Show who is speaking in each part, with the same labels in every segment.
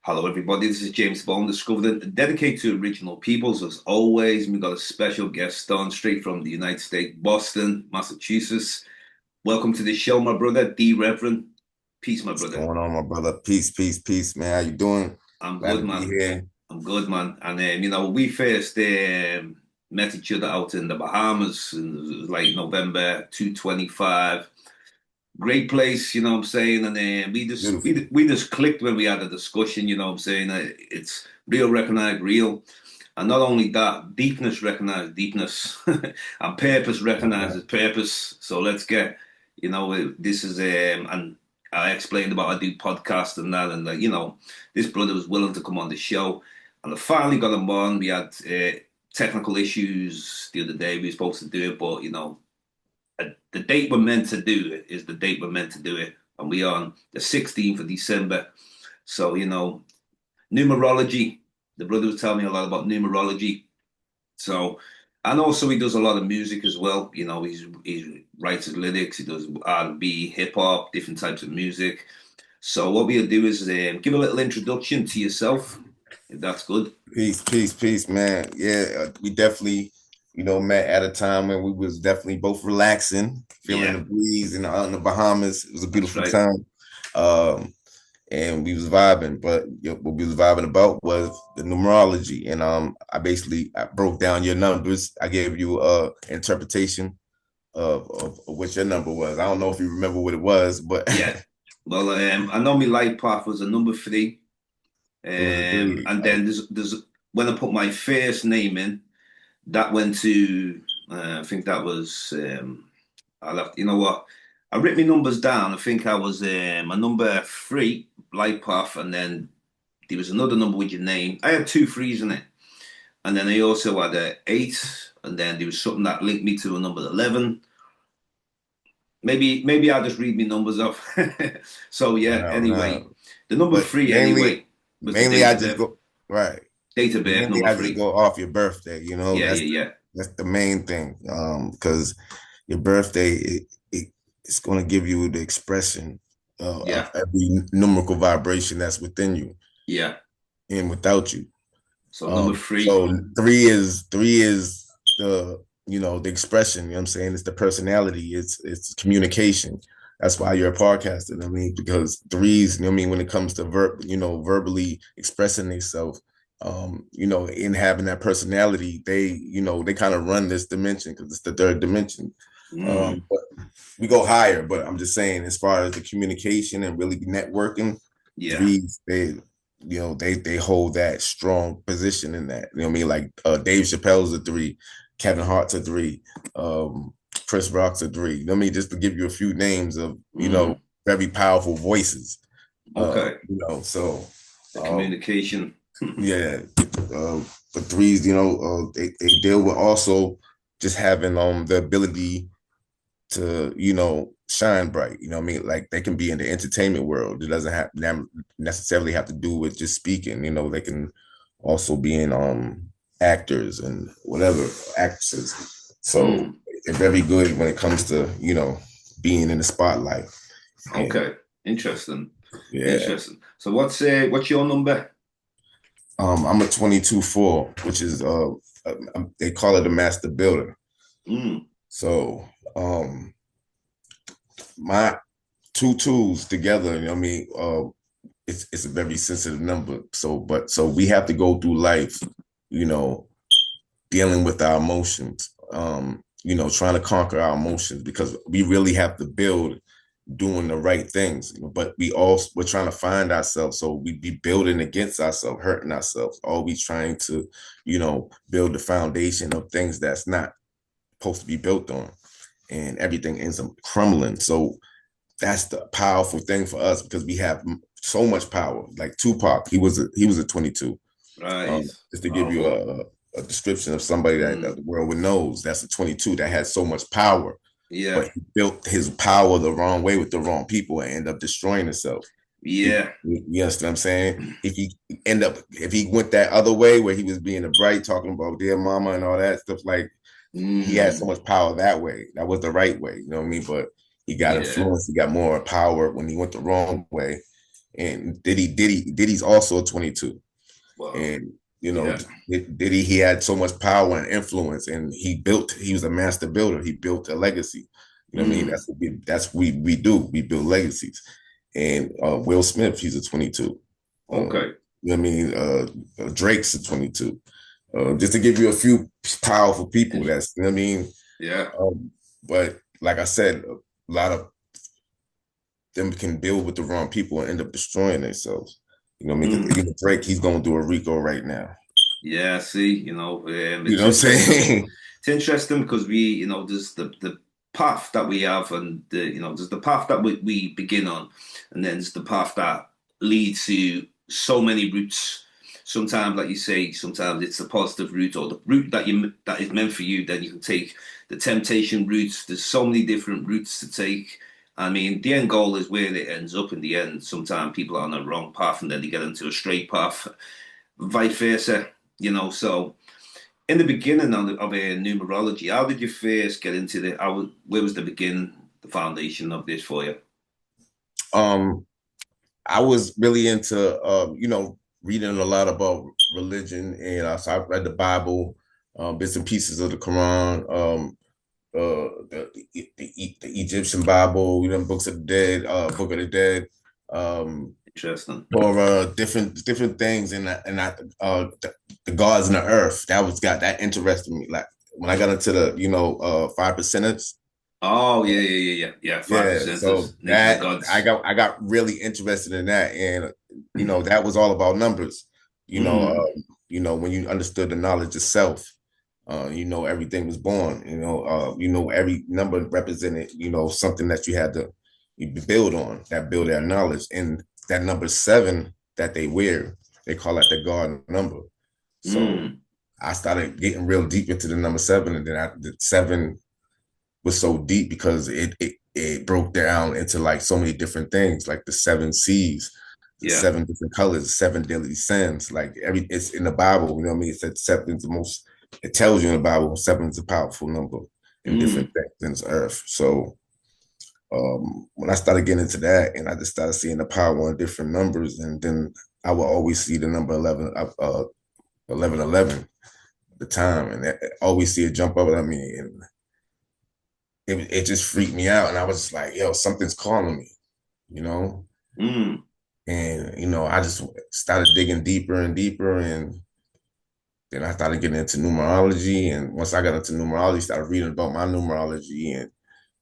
Speaker 1: Hello, everybody. This is James Bone, discovered and dedicated to original peoples. As always, we got a special guest on straight from the United States, Boston, Massachusetts. Welcome to the show, my brother, DAREVVN. Peace, my
Speaker 2: What's
Speaker 1: brother.
Speaker 2: going on, my brother? Peace, peace, peace, man. How you doing?
Speaker 1: I'm
Speaker 2: Glad
Speaker 1: good,
Speaker 2: to be
Speaker 1: man.
Speaker 2: here.
Speaker 1: I'm good, man. And we first met each other out in the Bahamas, and it was like November 225. Great place, you know what I'm saying? And we just
Speaker 2: Beautiful.
Speaker 1: we just clicked when we had a discussion, you know what I'm saying? It's real recognized real. And not only that, deepness recognizes deepness, and purpose
Speaker 2: Uh,
Speaker 1: recognizes purpose. So let's get, this is and I explained about I do podcast and that, and this brother was willing to come on the show, and I finally got him on. We had technical issues the other day. We were supposed to do it, but the date we're meant to do it is the date we're meant to do it, and we are on the 16th of December. So numerology. The brother was telling me a lot about numerology. So, and also he does a lot of music as well. He writes his lyrics. He does R&B, hip hop, different types of music. So what we'll do is give a little introduction to yourself, if that's good.
Speaker 2: Peace, peace, peace, man. Yeah, we definitely, met at a time when we was definitely both relaxing, feeling
Speaker 1: Yeah,
Speaker 2: the breeze, and out in the Bahamas. It was a
Speaker 1: that's
Speaker 2: beautiful
Speaker 1: right.
Speaker 2: time. Um, and we was vibing, but what we was vibing about was the numerology. And I broke down your numbers. I gave you interpretation of what your number was. I don't know if you remember what it was, but
Speaker 1: Yeah. Well, I know my life path was a number three.
Speaker 2: it was a three.
Speaker 1: And then there's when I put my first name in, that went to I think that was I left. You know what? I wrote my numbers down. I think I was a number three, light path, and then there was another number with your name. I had two threes in it, and then I also had a eight, and then there was something that linked me to a number 11. Maybe I'll just read my numbers off. So yeah.
Speaker 2: No,
Speaker 1: Anyway,
Speaker 2: no.
Speaker 1: the number
Speaker 2: But
Speaker 1: three anyway was the
Speaker 2: mainly
Speaker 1: date
Speaker 2: I
Speaker 1: of
Speaker 2: just
Speaker 1: birth.
Speaker 2: go right.
Speaker 1: Date of birth,
Speaker 2: Mainly
Speaker 1: number
Speaker 2: I just
Speaker 1: three.
Speaker 2: go off your birthday.
Speaker 1: Yeah, yeah, yeah,
Speaker 2: That's the main thing. Because your birthday it's going to give you the expression
Speaker 1: yeah,
Speaker 2: of every numerical vibration that's within you
Speaker 1: yeah.
Speaker 2: and without you.
Speaker 1: So number three.
Speaker 2: So three is the expression, you know what I'm saying? It's the personality, it's communication. That's why you're a podcaster, you know what I mean? Because threes, you know what I mean, when it comes to verbally expressing themselves, in having that personality, they kind of run this dimension because it's the third dimension.
Speaker 1: Mm,
Speaker 2: But we go higher, but I'm just saying, as far as the communication and really networking,
Speaker 1: yeah.
Speaker 2: threes, they hold that strong position in that. You know what I mean? Like Dave Chappelle's a three, Kevin Hart's a three, Chris Rock's a three. You know what I mean? Just to give you a few names of,
Speaker 1: Mm,
Speaker 2: very powerful voices.
Speaker 1: okay.
Speaker 2: So
Speaker 1: The
Speaker 2: um
Speaker 1: communication.
Speaker 2: yeah, the threes, they deal with also just having the ability to shine bright. You know what I mean? Like they can be in the entertainment world. It doesn't have necessarily have to do with just speaking. They can also be in actors and whatever, actresses. So
Speaker 1: Mm,
Speaker 2: they're very good when it comes to being in the spotlight. And
Speaker 1: okay. Interesting.
Speaker 2: yeah,
Speaker 1: Interesting. So what's your number?
Speaker 2: I'm a 22-4, which is they call it a master builder.
Speaker 1: Mm,
Speaker 2: So my two tools together, you know what I mean? It's a very sensitive number. So we have to go through life, you know, dealing with our emotions, trying to conquer our emotions because we really have to build doing the right things. But we're trying to find ourselves. So we be building against ourselves, hurting ourselves, always trying to, build the foundation of things that's not supposed to be built on. And everything ends up crumbling. So that's the powerful thing for us because we have so much power. Like Tupac, he was a 22.
Speaker 1: right.
Speaker 2: Just to give you
Speaker 1: Powerful.
Speaker 2: a description of somebody that
Speaker 1: Mm,
Speaker 2: the world would knows, that's a 22 that has so much power,
Speaker 1: yeah.
Speaker 2: but he built his power the wrong way with the wrong people and end up destroying himself.
Speaker 1: Yeah.
Speaker 2: You understand what I'm saying? If he went that other way where he was being a bright, talking about dear mama and all that stuff, like he had so
Speaker 1: Mm,
Speaker 2: much power that way. That was the right way, you know what I mean? But he got
Speaker 1: yeah.
Speaker 2: influence, he got more power when he went the wrong way. And Diddy's also a 22.
Speaker 1: Wow.
Speaker 2: And
Speaker 1: Yeah.
Speaker 2: Diddy, he had so much power and influence, and he was a master builder. He built a legacy. You know what I mean?
Speaker 1: Mm.
Speaker 2: That's what we do. We build legacies. And Will Smith, he's a 22.
Speaker 1: Okay.
Speaker 2: You know what I mean? Drake's a 22. Just to give you a few powerful people, that's, you know what I mean?
Speaker 1: Yeah.
Speaker 2: But like I said, a lot of them can build with the wrong people and end up destroying themselves. You know what I mean?
Speaker 1: Mm.
Speaker 2: Because Drake, he's going through a Rico right now.
Speaker 1: Yeah. See,
Speaker 2: You
Speaker 1: it's
Speaker 2: know what I'm
Speaker 1: interesting.
Speaker 2: saying?
Speaker 1: It's interesting because there's the path that we have, and there's the path that we begin on, and then there's the path that leads to so many routes. Sometimes, like you say, sometimes it's the positive route or the route that is meant for you. Then you can take the temptation routes. There's so many different routes to take. I mean, the end goal is where it ends up in the end. Sometimes people are on the wrong path and then they get into a straight path, vice versa. So in the beginning of numerology, how did you first get into where was the beginning, the foundation of this for you?
Speaker 2: um, I was really into reading a lot about religion, and so I read the Bible, bits and pieces of the Quran, the Egyptian Bible, books of the dead, Book of the Dead, um,
Speaker 1: Interesting.
Speaker 2: or different things, the gods and the earth. That interested me. Like when I got into the 5%ers.
Speaker 1: Oh, yeah, yeah, yeah, yeah, yeah. Five
Speaker 2: Yeah, so
Speaker 1: percenters, nature of the
Speaker 2: that
Speaker 1: gods.
Speaker 2: I got really interested in that, and that was all about numbers.
Speaker 1: Mm,
Speaker 2: When you understood the knowledge itself, everything was born. Every number represented something that you build on, that build that knowledge, and that number seven that they wear, they call that the God number. So
Speaker 1: mm,
Speaker 2: I started getting real deep into the number seven, and then the seven was so deep because it broke down into like so many different things, like the seven seas, the
Speaker 1: yeah.
Speaker 2: seven different colors, seven deadly sins. Like it's in the Bible. You know what I mean? It said seven is the most. It tells you in the Bible seven is a powerful number in different
Speaker 1: Mm,
Speaker 2: things in earth. So when I started getting into that, and I just started seeing the power in different numbers, and then I would always see the number 1111 at the time, and always see it jump up at me, and it just freaked me out. And I was just like, yo, something's calling me, you know?
Speaker 1: mm,
Speaker 2: And, I just started digging deeper and deeper. And then I started getting into numerology. And once I got into numerology, started reading about my numerology and,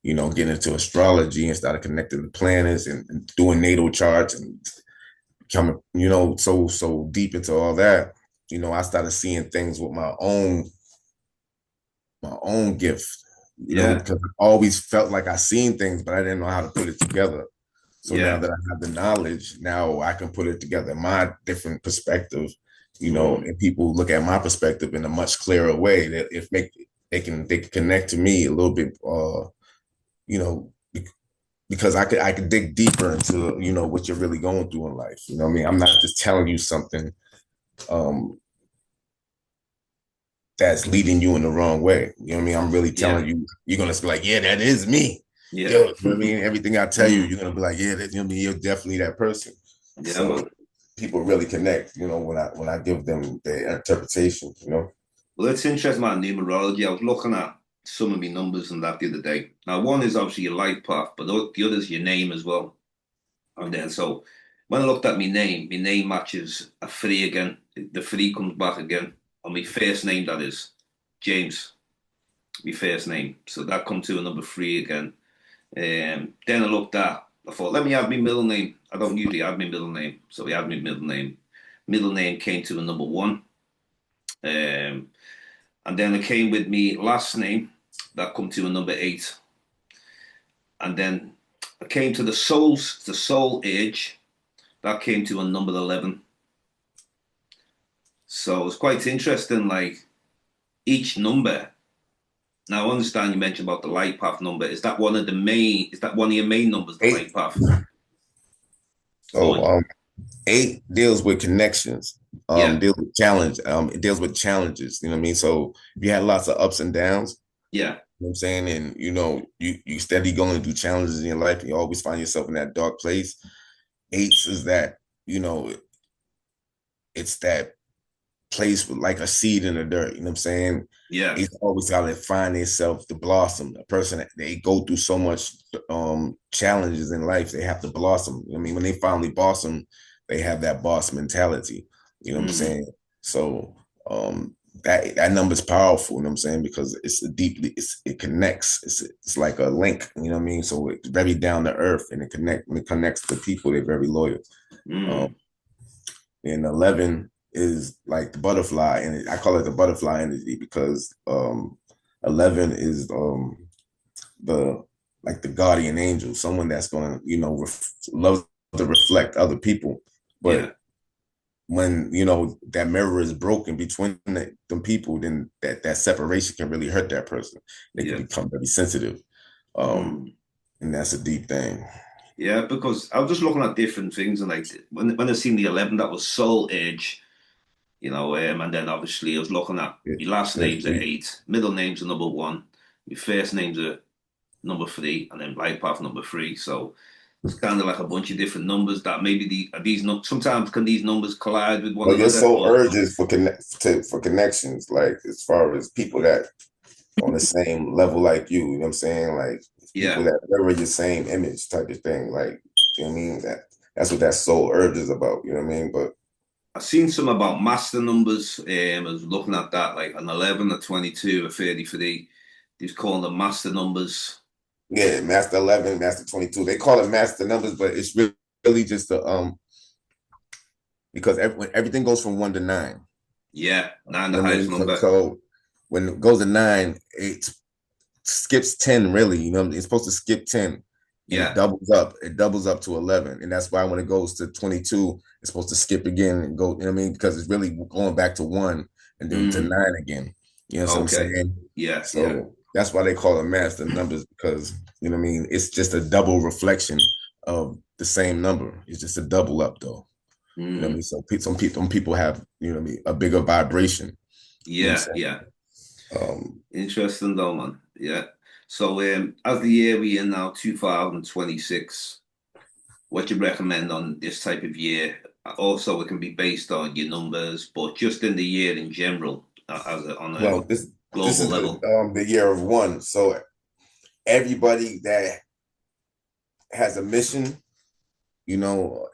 Speaker 2: getting into astrology and started connecting the planets and doing natal charts and coming, so deep into all that. I started seeing things with my own gift,
Speaker 1: yeah,
Speaker 2: because I always felt like I seen things, but I didn't know how to put it together. So now
Speaker 1: yeah.
Speaker 2: that I have the knowledge, now I can put it together, my different perspective,
Speaker 1: Mm,
Speaker 2: and people look at my perspective in a much clearer way. That if they can connect to me a little bit, you know, because I could dig deeper into what you're really going through in life. You know what I mean? I'm not just telling you something um that's leading you in the wrong way. You know what I mean? I'm really
Speaker 1: yeah,
Speaker 2: telling you, you're gonna be like, yeah, that is me. Yo,
Speaker 1: yeah.
Speaker 2: you know what I mean? Everything I tell you,
Speaker 1: Mm,
Speaker 2: you're gonna be like, yeah, you're definitely that person.
Speaker 1: yeah,
Speaker 2: So
Speaker 1: man.
Speaker 2: people really connect, when I give them their interpretation.
Speaker 1: Well, it's interesting about numerology. I was looking at some of my numbers and that the other day. Now, one is obviously your life path, but the other is your name as well. And then, so when I looked at my name matches a three again. The three comes back again on my first name, that is James, my first name. So that comes to a number three again. Then I looked at, I thought, let me add my middle name. I don't usually add my middle name. So we add my middle name. Middle name came to a number one. Um, and then it came with me last name, that come to a number eight. And then I came to the soul age, that came to a number 11. So it's quite interesting, like each number. Now I understand you mentioned about the light path number. Is that one of your main numbers, the light
Speaker 2: Eight.
Speaker 1: path? Or
Speaker 2: So eight deals with connections,
Speaker 1: yeah,
Speaker 2: deals with challenge, it deals with challenges, you know what I mean? So if you had lots of ups and downs,
Speaker 1: yeah,
Speaker 2: you know what I'm saying, and you steady going through challenges in your life, and you always find yourself in that dark place. Eights is that, you know, it's that place with like a seed in the dirt. You know what I'm saying?
Speaker 1: Yeah.
Speaker 2: It's always got to find itself to blossom. A person that they go through so much challenges in life, they have to blossom. I mean, when they finally blossom, they have that boss mentality. You know what I'm
Speaker 1: Mm.
Speaker 2: saying? So that number is powerful. You know what I'm saying? Because it connects. It's like a link. You know what I mean? So it's very down to earth, and it connects to people. They're very loyal. Um,
Speaker 1: Mm.
Speaker 2: and 11 is like the butterfly, and I call it the butterfly energy because 11 is the like the guardian angel, someone that's going to, you know, love to reflect other people.
Speaker 1: Yeah.
Speaker 2: But when, you know, that mirror is broken between them people, then that separation can really hurt that person. They can
Speaker 1: Yeah.
Speaker 2: become very sensitive. um
Speaker 1: Mm.
Speaker 2: and that's a deep thing.
Speaker 1: Yeah, because I was just looking at different things, and like when I seen the 11, that was Soul Edge, and then obviously I was looking at
Speaker 2: It,
Speaker 1: my last
Speaker 2: that's
Speaker 1: name's at
Speaker 2: deep.
Speaker 1: 8, middle name's a number 1, my first name's a number 3, and then life path number 3. So it's kind of like a bunch of different numbers that maybe sometimes can these numbers collide with one
Speaker 2: But your
Speaker 1: another,
Speaker 2: soul
Speaker 1: or
Speaker 2: urges for connections, like as far as people that on the same level like you know what I'm saying? Like people
Speaker 1: yeah.
Speaker 2: that mirror your same image type of thing. Like, you know what I mean? That's what that soul urge is about, you know what I mean? But
Speaker 1: I've seen some about master numbers. I was looking at that, like an 11, a 22, a 33. These calling them master numbers.
Speaker 2: yeah, Master 11, Master 22. They call it master numbers, but it's really just the because everything goes from 1 to 9.
Speaker 1: Yeah, nine
Speaker 2: You
Speaker 1: the
Speaker 2: know what I
Speaker 1: highest
Speaker 2: mean? So,
Speaker 1: number.
Speaker 2: so when it goes to 9, it skips 10 really, you know, it's supposed to skip 10 and
Speaker 1: Yeah.
Speaker 2: it doubles up to 11, and that's why when it goes to 22 it's supposed to skip again and go, you know what I mean, because it's really going back to 1 and then to
Speaker 1: Mm,
Speaker 2: 9 again, you know what I'm
Speaker 1: okay.
Speaker 2: saying?
Speaker 1: Yeah, yeah.
Speaker 2: So that's why they call it master numbers, because, you know what I mean, it's just a double reflection of the same number. It's just a double up though, you know what I mean?
Speaker 1: Mm,
Speaker 2: So some people have, you know what I mean, a bigger vibration, you know what
Speaker 1: yeah, yeah.
Speaker 2: I'm saying?
Speaker 1: Interesting though, man. Yeah. So as the year we in now, 2026, what you recommend on this type of year? Also, it can be based on your numbers, but just in the year in general, on a
Speaker 2: Well, this
Speaker 1: global
Speaker 2: is
Speaker 1: level.
Speaker 2: the year of one. So everybody that has a mission, you know,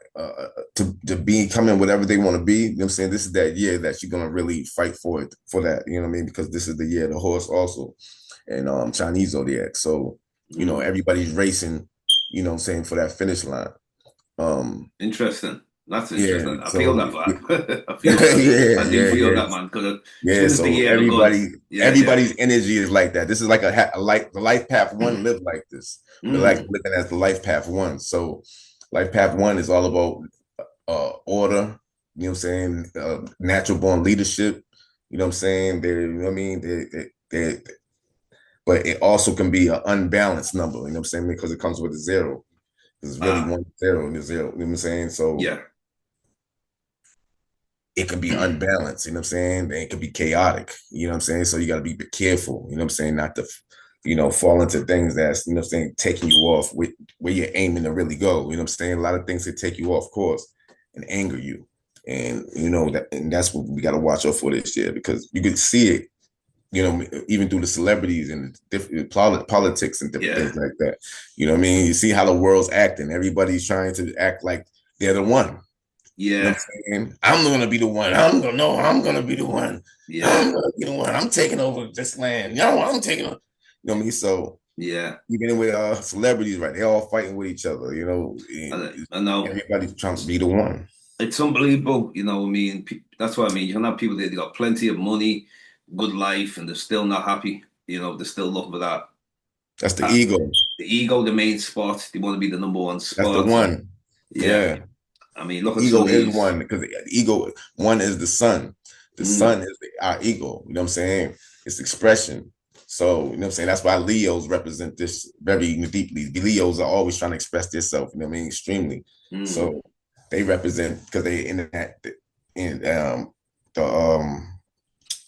Speaker 2: to becoming whatever they want to be, you know what I'm saying? This is that year that you're gonna really fight for it, for that, you know what I mean? Because this is the year of the horse also, and Chinese zodiac. So, you know,
Speaker 1: Mm,
Speaker 2: everybody's racing, you know what I'm saying, for that finish line. Um,
Speaker 1: interesting. That's
Speaker 2: yeah,
Speaker 1: interesting. I feel
Speaker 2: so
Speaker 1: that, man. I feel that.
Speaker 2: yeah,
Speaker 1: I do
Speaker 2: yeah,
Speaker 1: feel
Speaker 2: yeah.
Speaker 1: that, man. Because as
Speaker 2: Yeah,
Speaker 1: soon as the
Speaker 2: so
Speaker 1: year begun, yeah, yeah.
Speaker 2: everybody's energy is like that. This is like a like the life path one live like this. We're like
Speaker 1: Mm,
Speaker 2: living as the life path one. So life path one is all about order, you know what I'm saying? Natural born leadership, you know what I'm saying? They, you know what I mean? But it also can be an unbalanced number, you know what I'm saying? Because it comes with a zero. It's really
Speaker 1: ah,
Speaker 2: 1 0 and a zero, you know what I'm saying? So
Speaker 1: yeah.
Speaker 2: it can be unbalanced, you know what I'm saying? And it can be chaotic, you know what I'm saying? So you got to be careful, you know what I'm saying? Not to, you know, fall into things that's, you know what I'm saying, taking you off with where you're aiming to really go, you know what I'm saying? A lot of things that take you off course and anger you. And, you know, and that's what we got to watch out for this year, because you can see it, you know, even through the celebrities and the different politics and different
Speaker 1: Yeah.
Speaker 2: things like that. You know what I mean? You see how the world's acting. Everybody's trying to act like they're the one. You know what
Speaker 1: Yeah.
Speaker 2: I'm saying? I'm gonna be the one. I'm gonna be the one.
Speaker 1: Yeah.
Speaker 2: I'm gonna be the one. I'm taking over this land. Yo, I'm taking over. You know what I mean? So
Speaker 1: Yeah.
Speaker 2: even with celebrities, right? They're all fighting with each other, you know.
Speaker 1: I know.
Speaker 2: Everybody's trying to be the one.
Speaker 1: It's unbelievable, I mean, that's what I mean. You can have people that they got plenty of money, good life, and they're still not happy. They're still looking for
Speaker 2: That's the
Speaker 1: that
Speaker 2: ego.
Speaker 1: the ego, the main spot. They want to be the number one
Speaker 2: That's the
Speaker 1: spot.
Speaker 2: one.
Speaker 1: Yeah,
Speaker 2: Yeah.
Speaker 1: I mean, look at some
Speaker 2: Ego
Speaker 1: of
Speaker 2: is
Speaker 1: these.
Speaker 2: one, because the ego one is the sun. The
Speaker 1: Mm,
Speaker 2: sun is our ego. You know what I'm saying? It's expression. So, you know what I'm saying? That's why Leos represent this very deeply. Leos are always trying to express themselves, you know what I mean? Extremely.
Speaker 1: mm,
Speaker 2: So they represent, because they in that in the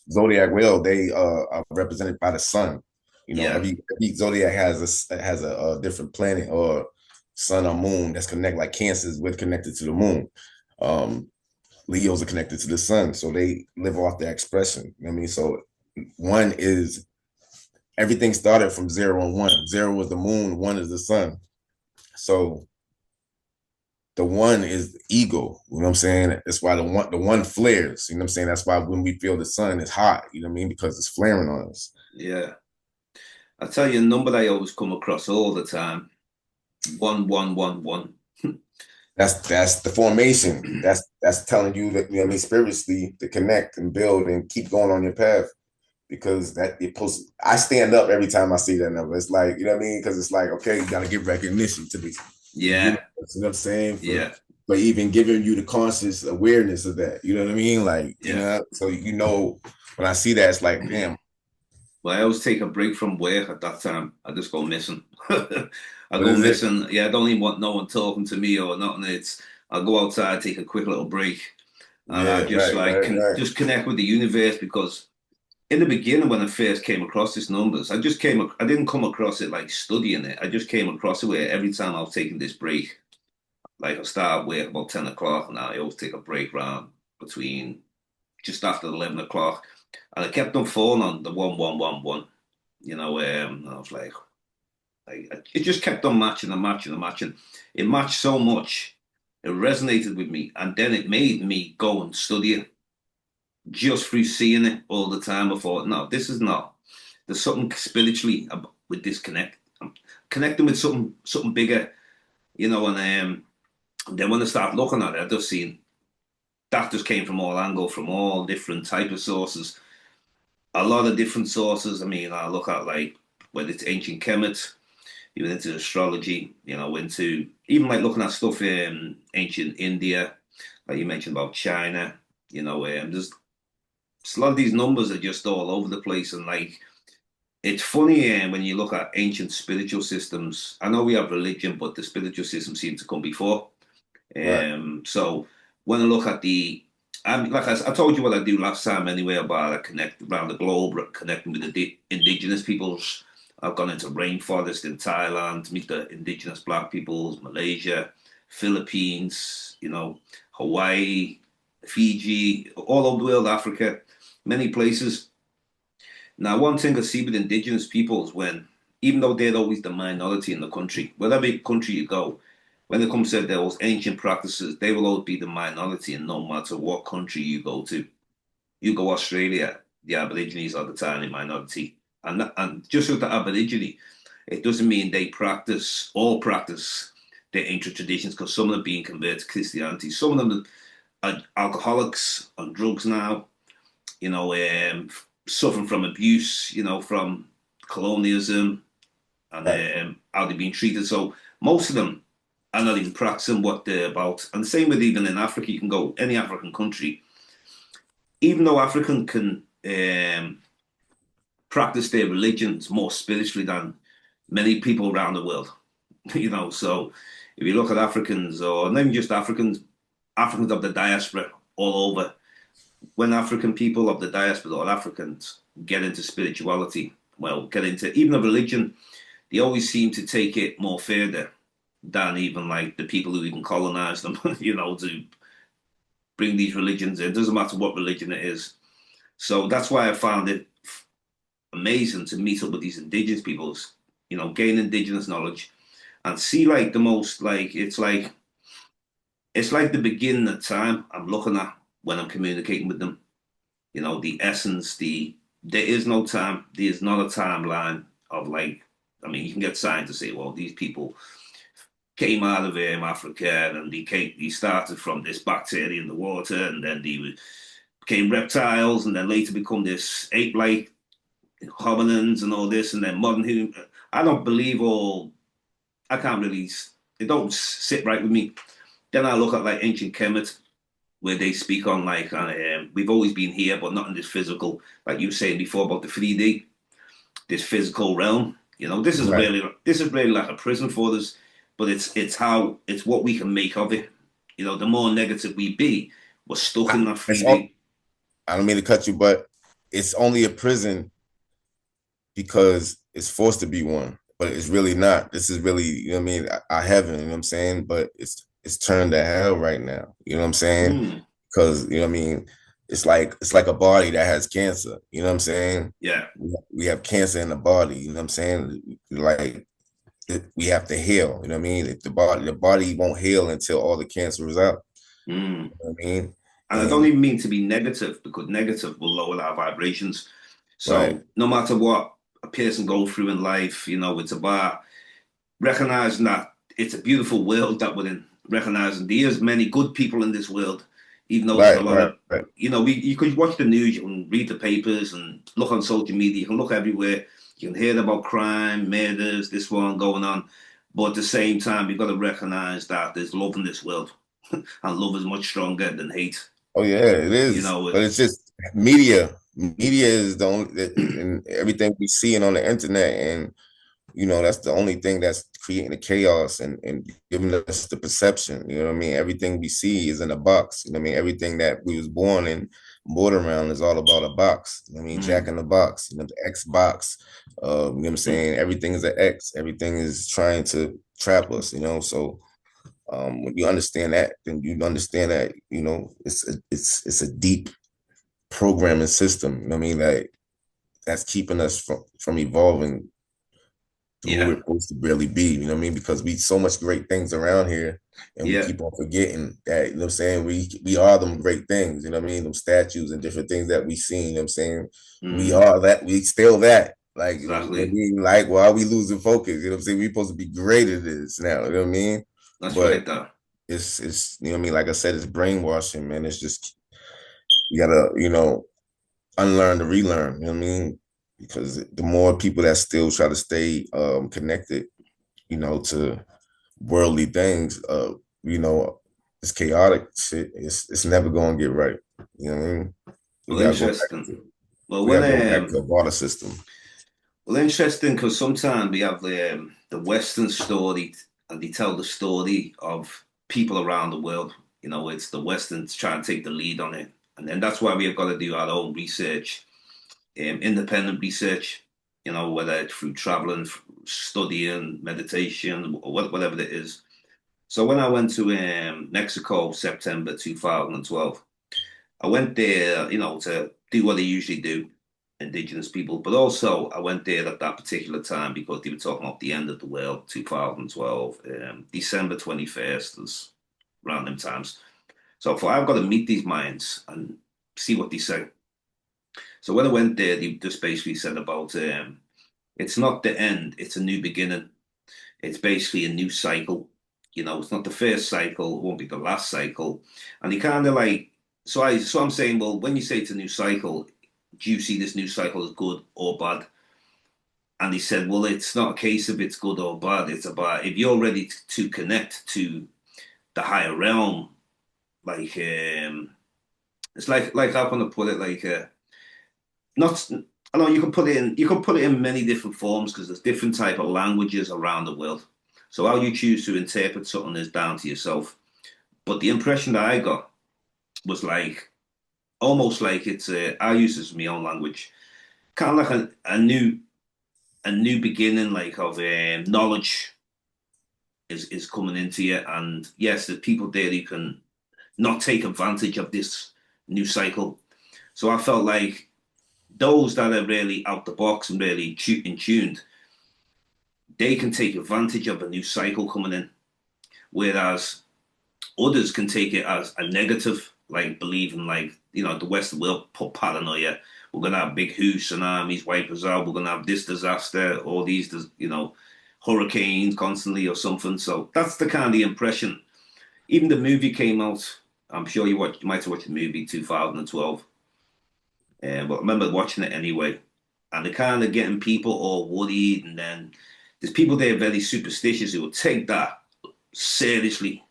Speaker 2: zodiac wheel, they are represented by the sun. You know,
Speaker 1: yeah,
Speaker 2: every zodiac has a different planet or sun or moon that's connected, like Cancers, we're connected to the moon. Leos are connected to the sun. So they live off their expression. I mean, so one is everything started from 0 and 1. 0 was the moon, 1 is the sun. So the 1 is ego. You know what I'm saying? That's why the one flares. You know what I'm saying? That's why when we feel the sun, it's hot. You know what I mean? Because it's flaring on us.
Speaker 1: Yeah. I tell you a number I always come across all the time. 1111.
Speaker 2: That's the formation. That's telling you that, you know what I mean, spiritually to connect and build and keep going on your path. Because I stand up every time I see that number. It's like, you know what I mean? Because it's like, okay, you gotta give recognition to the
Speaker 1: Yeah.
Speaker 2: universe, you know what I'm saying?
Speaker 1: Yeah.
Speaker 2: But even giving you the conscious awareness of that. You know what I mean? Like,
Speaker 1: Yeah.
Speaker 2: you know, so when I see that, it's like, damn.
Speaker 1: Well, I always take a break from work at that time. I just go missing. I
Speaker 2: What
Speaker 1: go
Speaker 2: is it?
Speaker 1: missing. Yeah, I don't even want no one talking to me or nothing. I'll go outside, take a quick little break, and I
Speaker 2: Yeah,
Speaker 1: just
Speaker 2: right.
Speaker 1: just connect with the universe. Because in the beginning, when I first came across these numbers, I didn't come across it like studying it. I just came across it where every time I was taking this break, like I start work about 10 o'clock, and I always take a break round between just after 11 o'clock, and I kept on falling on the 1111. I was like, it just kept on matching and matching and matching. It matched so much, it resonated with me, and then it made me go and study it just through seeing it all the time. I thought, no, this is not. There's something spiritually with this connect. I'm connecting with something bigger, and then when I start looking at it, I just seen that just came from all angles, from all different type of sources, a lot of different sources. I mean, I look at like whether it's ancient Kemet, even into astrology, into even like looking at stuff in ancient India, like you mentioned about China. There's a lot of these numbers are just all over the place, and like it's funny when you look at ancient spiritual systems. I know we have religion, but the spiritual system seems to come before.
Speaker 2: Right.
Speaker 1: So when I look at like I told you what I do last time anyway about I connect around the globe, connecting with the indigenous peoples. I've gone into rainforest in Thailand to meet the indigenous black peoples, Malaysia, Philippines, Hawaii, Fiji, all over the world, Africa, many places. Now, one thing I see with indigenous peoples when, even though they're always the minority in the country, whatever country you go, when it comes to those ancient practices, they will always be the minority, and no matter what country you go to. You go Australia, the Aborigines are the tiny minority. And just with the Aborigine, it doesn't mean they all practice their ancient traditions, because some of them are being converted to Christianity. Some of them are alcoholics on drugs now, suffering from abuse, from colonialism, and
Speaker 2: Right.
Speaker 1: how they're being treated. So most of them are not even practicing what they're about. And the same with even in Africa, you can go any African country, even though African can practice their religions more spiritually than many people around the world. So if you look at Africans, or not even just Africans, Africans of the diaspora all over, when African people of the diaspora or Africans get into spirituality, well, get into even a religion, they always seem to take it more further than even like the people who even colonize them, to bring these religions in. It doesn't matter what religion it is. So that's why I found it amazing to meet up with these indigenous peoples, gain indigenous knowledge and see like the most like it's like the beginning of time I'm looking at when I'm communicating with them. The essence, there is no time, there's not a timeline of like, I mean, you can get science to say, well, these people came out of Africa and they started from this bacteria in the water, and then they became reptiles, and then later become this ape-like hominins and all this, and then modern human. I don't believe all. I can't really. It don't sit right with me. Then I look at like ancient Kemet, where they speak on like we've always been here, but not in this physical, like you were saying before about the 3D, this physical realm.
Speaker 2: Right.
Speaker 1: This is really like a prison for us, but it's what we can make of it. The more negative we be, we're stuck in that
Speaker 2: It's all,
Speaker 1: 3D.
Speaker 2: I don't mean to cut you, but it's only a prison because it's forced to be one. but it's really not. This is really, you know what I mean, our heaven, you know what I'm saying? But it's turned to hell right now. You know what I'm saying?
Speaker 1: Mm,
Speaker 2: Because you know what I mean, it's like a body that has cancer. You know what I'm saying?
Speaker 1: yeah.
Speaker 2: We have cancer in the body. You know what I'm saying? Like we have to heal. You know what I mean? If the body won't heal until all the cancer is out.
Speaker 1: Mm.
Speaker 2: You know what I mean?
Speaker 1: And I don't
Speaker 2: And
Speaker 1: even mean to be negative because negative will lower our vibrations.
Speaker 2: right,
Speaker 1: So no matter what a person goes through in life, it's about recognizing that it's a beautiful world that we're in, recognizing there's many good people in this world, even though there's a
Speaker 2: right,
Speaker 1: lot
Speaker 2: right,
Speaker 1: of,
Speaker 2: right.
Speaker 1: you could watch the news, you can read the papers and look on social media, you can look everywhere, you can hear about crime, murders, this one going on. But at the same time, you've got to recognize that there's love in this world, and love is much stronger than hate.
Speaker 2: Oh yeah, it
Speaker 1: You
Speaker 2: is.
Speaker 1: know,
Speaker 2: But it's just media. Media is the only and everything we see on the internet, and that's the only thing that's creating the chaos and giving us the perception. You know what I mean? Everything we see is in a box. You know what I mean? Everything that we was born around is all about a box. You know what I mean? Jack
Speaker 1: mm,
Speaker 2: in the box, the X box. You know what I'm
Speaker 1: mm,
Speaker 2: saying? Everything is an X. Everything is trying to trap us, so when you understand that, then you understand that it's a deep programming system. You know what I mean? Like that's keeping us from evolving to who
Speaker 1: yeah,
Speaker 2: we're supposed to really be. You know what I mean? Because we so much great things around here, and we
Speaker 1: yeah,
Speaker 2: keep on forgetting that. You know what I'm saying? We are them great things. You know what I mean? Them statues and different things that we seen. You know what I'm saying? We
Speaker 1: mm,
Speaker 2: are that. We still that. Like, I
Speaker 1: exactly.
Speaker 2: mean, like, why are we losing focus? You know what I'm saying? We're supposed to be greater than this now. You know what I mean?
Speaker 1: That's
Speaker 2: But
Speaker 1: right, though.
Speaker 2: it's you know what I mean. Like I said, it's brainwashing, man. It's just you gotta unlearn to relearn. You know what I mean? Because the more people that still try to stay connected, to worldly things, you know, it's chaotic shit. It's never gonna get right. You know what I mean? We
Speaker 1: Well,
Speaker 2: gotta go back
Speaker 1: interesting.
Speaker 2: to
Speaker 1: Well,
Speaker 2: we
Speaker 1: when
Speaker 2: gotta go back to a barter system.
Speaker 1: interesting because sometimes we have the Western story, and they tell the story of people around the world. It's the Westerns trying to take the lead on it, and then that's why we have got to do our own research, independent research. Whether it's through traveling, studying, meditation, or whatever it is. So when I went to Mexico, September 2012. I went there, to do what I usually do, indigenous people, but also I went there at that particular time because they were talking about the end of the world, 2012, December 21st, is around them times. So for I've got to meet these minds and see what they say. So when I went there, they just basically said about it's not the end, it's a new beginning. It's basically a new cycle. It's not the first cycle, it won't be the last cycle. And he kind of like, so I'm saying, well, when you say it's a new cycle, do you see this new cycle as good or bad? And he said, well, it's not a case of it's good or bad. It's about if you're ready to connect to the higher realm, like it's like how can I put it? Like not I know you can put it in many different forms because there's different type of languages around the world. So how you choose to interpret something is down to yourself. But the impression that I got was like almost like it's I use this in my own language, kind of like a new beginning, like of knowledge is coming into you. And yes, there's people there who can not take advantage of this new cycle. So I felt like those that are really out the box and really in tuned, they can take advantage of a new cycle coming in, whereas others can take it as a negative, like believing like the Western world put paranoia. We're gonna have big tsunamis, wipe us out. We're gonna have this disaster, all these hurricanes constantly or something. So that's the kind of impression. Even the movie came out. I'm sure you might have watched the movie 2012, but I remember watching it anyway. And they're kind of getting people all worried, and then there's people there very superstitious who will take that seriously.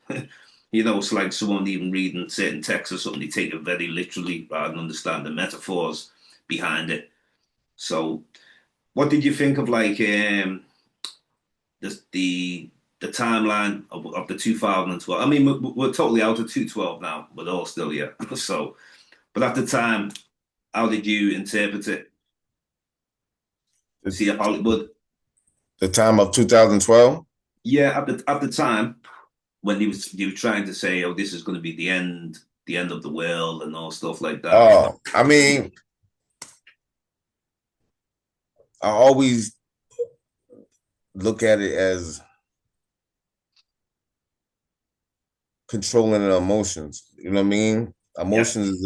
Speaker 1: It's like someone even reading certain texts or something, they take it very literally rather than understand the metaphors behind it. So, what did you think of like this, the timeline of the 2012? I mean, we're totally out of 212 now, but all still yeah. So, but at the time, how did you interpret it? See
Speaker 2: It's
Speaker 1: if Hollywood?
Speaker 2: The time of 2012.
Speaker 1: Yeah, at the time when he was trying to say, "Oh, this is going to be the end of the world," and all stuff like that.
Speaker 2: Oh, I mean, I always look at it as controlling the emotions. You know what I mean?
Speaker 1: Yeah,
Speaker 2: Emotions is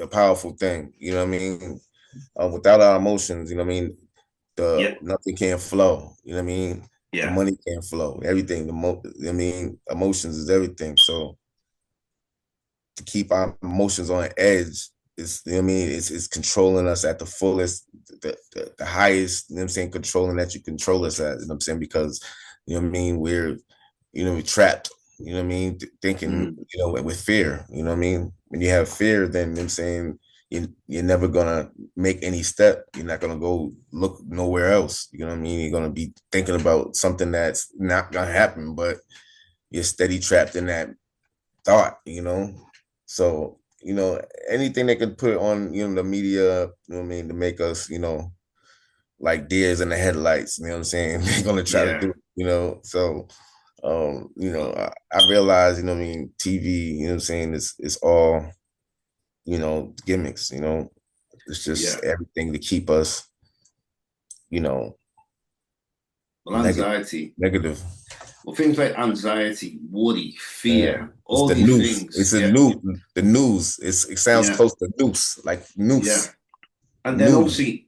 Speaker 2: a powerful thing. You know what I mean? Without our emotions, you know what I mean? The
Speaker 1: yeah,
Speaker 2: nothing can flow. You know what I mean? The
Speaker 1: yeah.
Speaker 2: money can't flow. Everything. I mean, emotions is everything. So to keep our emotions on edge is, you know what I mean? It's controlling us at the fullest, the highest. You know what I'm saying? Controlling that you control us at. You know what I'm saying? Because you know what I mean? We're trapped. You know what I mean? Thinking,
Speaker 1: Mm,
Speaker 2: with fear. You know what I mean? When you have fear, then you know what I'm saying you're never gonna make any step. You're not gonna go look nowhere else. You know what I mean? You're gonna be thinking about something that's not gonna happen, but you're steady trapped in that thought. So anything they could put on the media. You know what I mean? To make us like deers in the headlights. You know what I'm saying? They're gonna try to
Speaker 1: yeah.
Speaker 2: do it. So I realize, what I mean, TV, what I'm saying, it's all, gimmicks. It's just
Speaker 1: Yeah.
Speaker 2: everything to keep us, you know,
Speaker 1: Well,
Speaker 2: negative,
Speaker 1: anxiety.
Speaker 2: negative.
Speaker 1: Well, things like anxiety, worry,
Speaker 2: Yeah.
Speaker 1: fear,
Speaker 2: It's
Speaker 1: all
Speaker 2: the
Speaker 1: these
Speaker 2: noose.
Speaker 1: things.
Speaker 2: It's a
Speaker 1: Yeah,
Speaker 2: new the news. It sounds
Speaker 1: yeah,
Speaker 2: close to noose, like
Speaker 1: yeah.
Speaker 2: noose.
Speaker 1: And then
Speaker 2: News.
Speaker 1: obviously,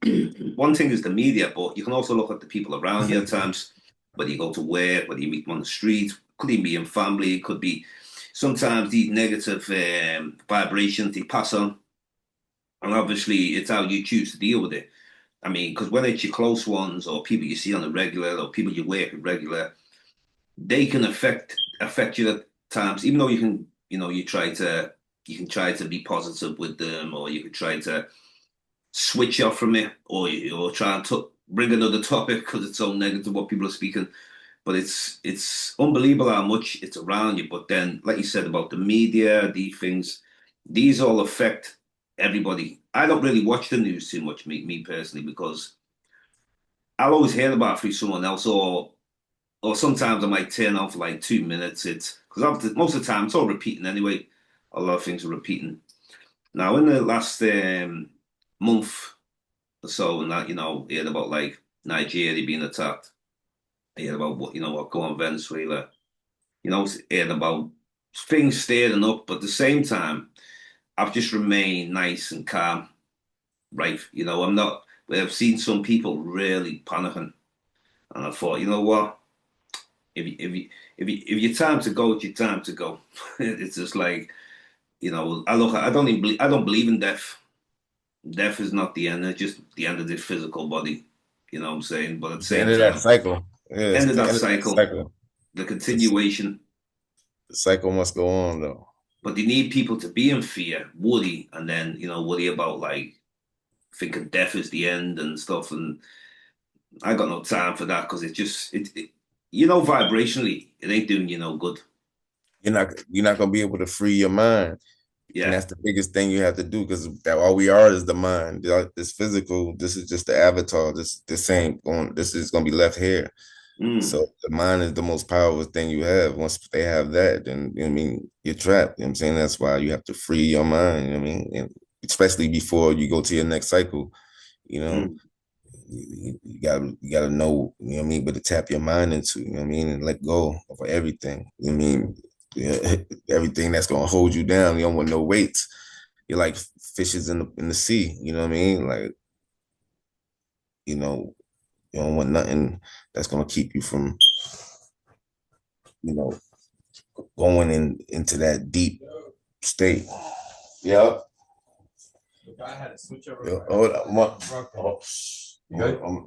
Speaker 1: one thing is the media, but you can also look at the people around you at times, whether you go to work, whether you meet them on the street, could even be in family, it could be sometimes these negative vibrations they pass on. And obviously, it's how you choose to deal with it. I mean, because when it's your close ones or people you see on a regular or people you work with regular, they can affect you at times, even though you can try to be positive with them, or you can try to switch off from it, or try and bring another topic because it's so negative what people are speaking. But it's unbelievable how much it's around you. But then, like you said about the media, these all affect everybody. I don't really watch the news too much, me personally, because I'll always hear about it through someone else, or sometimes I might turn on for like 2 minutes. It's because most of the time it's all repeating anyway. A lot of things are repeating. Now, in the last month or so, and that heard about like Nigeria being attacked. I heard about what going on in Venezuela. Heard about things stirring up, but at the same time, I've just remained nice and calm. Right, I'm not. But I've seen some people really panicking, and I thought, you know what? If your time to go, it's your time to go. It's just like I don't even I don't believe in death. Death is not the end; it's just the end of the physical body. You know what I'm saying? But at the
Speaker 2: It's the
Speaker 1: same
Speaker 2: end of that
Speaker 1: time,
Speaker 2: cycle. Yeah, it's
Speaker 1: end of
Speaker 2: the
Speaker 1: that
Speaker 2: end of that
Speaker 1: cycle,
Speaker 2: cycle.
Speaker 1: the
Speaker 2: It's,
Speaker 1: continuation.
Speaker 2: the cycle must go on though.
Speaker 1: But they need people to be in fear, worry, and then worry about like thinking death is the end and stuff. And I got no time for that because vibrationally, it ain't doing you no good.
Speaker 2: You're not gonna be able to free your mind. And
Speaker 1: Yeah.
Speaker 2: that's the biggest thing you have to do, because that all we are is the mind. This physical, this is just the avatar. This ain't going. This is gonna be left here.
Speaker 1: Mm,
Speaker 2: So the mind is the most powerful thing you have. Once they have that, then I mean you're trapped. You know what I'm saying? That's why you have to free your mind. You know what I mean? And especially before you go to your next cycle. You know,
Speaker 1: mm.
Speaker 2: you gotta know. You know what I mean? But to tap your mind into. You know what I mean? And let go of everything. You know what I mean? Yeah, everything that's gonna hold you down. You don't want no weights. You're like fishes in the sea. You know what I mean? Like, you know, you don't want nothing that's gonna keep you from, you know, going into that deep state. Yep. I had to switch over. Hold on, I'm a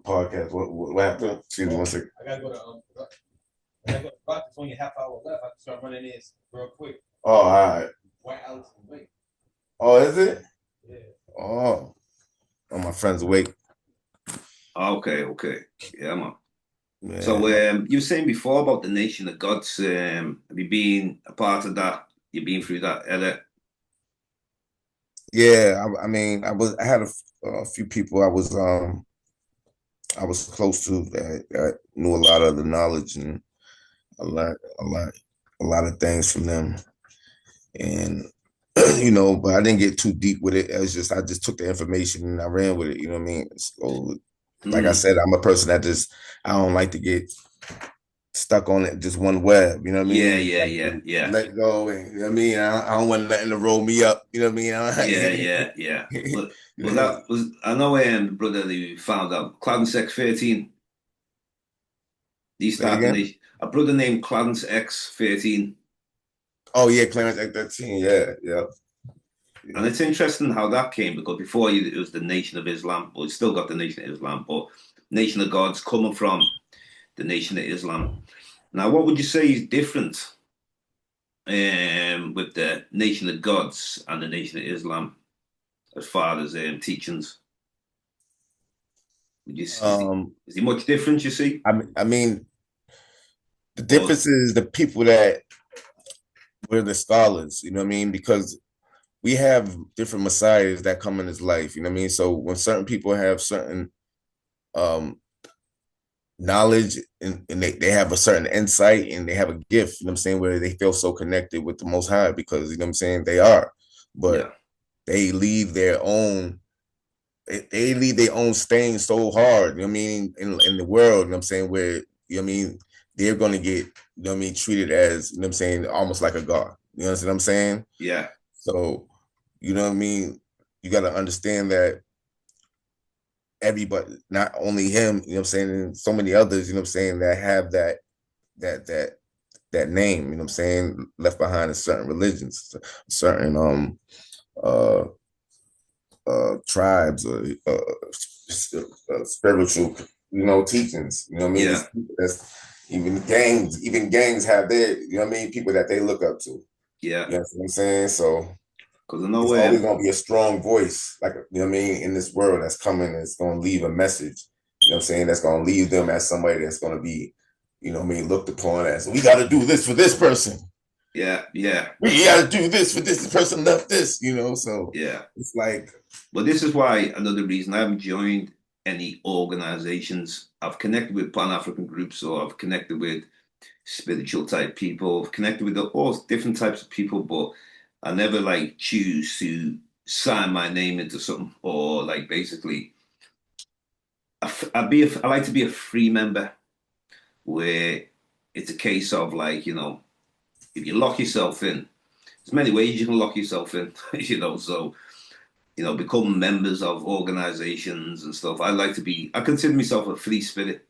Speaker 2: podcast. What happened? Excuse me one second. I gotta go to I gotta go to the doctor. It's only a half hour left. I have to start running this real quick. Oh, all right. White Alex is awake. Oh, is it? Yeah. Oh, my friend's awake.
Speaker 1: Okay, okay. Yeah, man. So
Speaker 2: Man,
Speaker 1: you were saying before about the Nation of Gods. Have you been a part of that? You've been through that edit?
Speaker 2: yeah. I mean, I had a few people I was I was close to. I knew a lot of the knowledge and a lot, a lot, a lot of things from them. And but I didn't get too deep with it. It was just I just took the information and I ran with it. You know what I mean? So, like I
Speaker 1: Mm.
Speaker 2: said, I'm a person that just I don't like to get stuck on it just one web. You know what I
Speaker 1: Yeah,
Speaker 2: mean?
Speaker 1: yeah,
Speaker 2: Like
Speaker 1: yeah, yeah,
Speaker 2: let go. And, you know what I mean? I don't want nothing to roll me up. You know what I mean?
Speaker 1: yeah, yeah, yeah. Well,
Speaker 2: Yeah.
Speaker 1: that was I know. Brother, who found out Clarence X13. He
Speaker 2: Say it
Speaker 1: started
Speaker 2: again.
Speaker 1: a brother named Clarence X13.
Speaker 2: Oh yeah, Clarence X13. Yeah, yeah,
Speaker 1: And
Speaker 2: yeah.
Speaker 1: it's interesting how that came because before it was the Nation of Islam, but it's still got the Nation of Islam, but Nation of God's coming from the Nation of Islam. Now, what would you say is different with the Nation of Gods and the Nation of Islam as far as teachings?
Speaker 2: Um,
Speaker 1: Is there much difference you see?
Speaker 2: I mean, the
Speaker 1: Or
Speaker 2: difference is the people that were the scholars. You know what I mean? Because we have different messiahs that come in his life. You know what I mean? So when certain people have certain um knowledge and they have a certain insight and they have a gift, you know what I'm saying, where they feel so connected with the most high because you know what I'm saying, they are. But
Speaker 1: yeah,
Speaker 2: they leave their own they leave their own stain so hard, you know what I mean, in the world, you know what I'm saying, where you know what I mean, they're gonna get, you know what I mean, treated as, you know what I'm saying, almost like a god. You know what I'm saying?
Speaker 1: yeah,
Speaker 2: So, you know what I mean? You gotta understand that everybody, not only him, you know what I'm saying, and so many others, you know what I'm saying, that have that that that name, you know what I'm saying, left behind in certain religions, certain uh tribes or spiritual, teachings. You know what I mean?
Speaker 1: yeah.
Speaker 2: It's people that's even gangs have their, you know what I mean, people that they look up to.
Speaker 1: Yeah,
Speaker 2: You know what I'm saying? So
Speaker 1: because I know
Speaker 2: it's always gonna be a strong voice, like you know what I mean, in this world that's coming, it's gonna leave a message, you know what I'm saying, that's gonna leave them as somebody that's gonna be, you know what I mean, looked upon as we gotta do this for this person.
Speaker 1: yeah, yeah,
Speaker 2: We gotta do this for this person left this, so
Speaker 1: yeah.
Speaker 2: it's like
Speaker 1: But this is why another reason I haven't joined any organizations. I've connected with Pan African groups, or I've connected with spiritual type people, I've connected with all different types of people, but I never like choose to sign my name into something or like basically. I like to be a free member where it's a case of like if you lock yourself in, there's many ways you can lock yourself in, so become members of organizations and stuff. I consider myself a free spirit.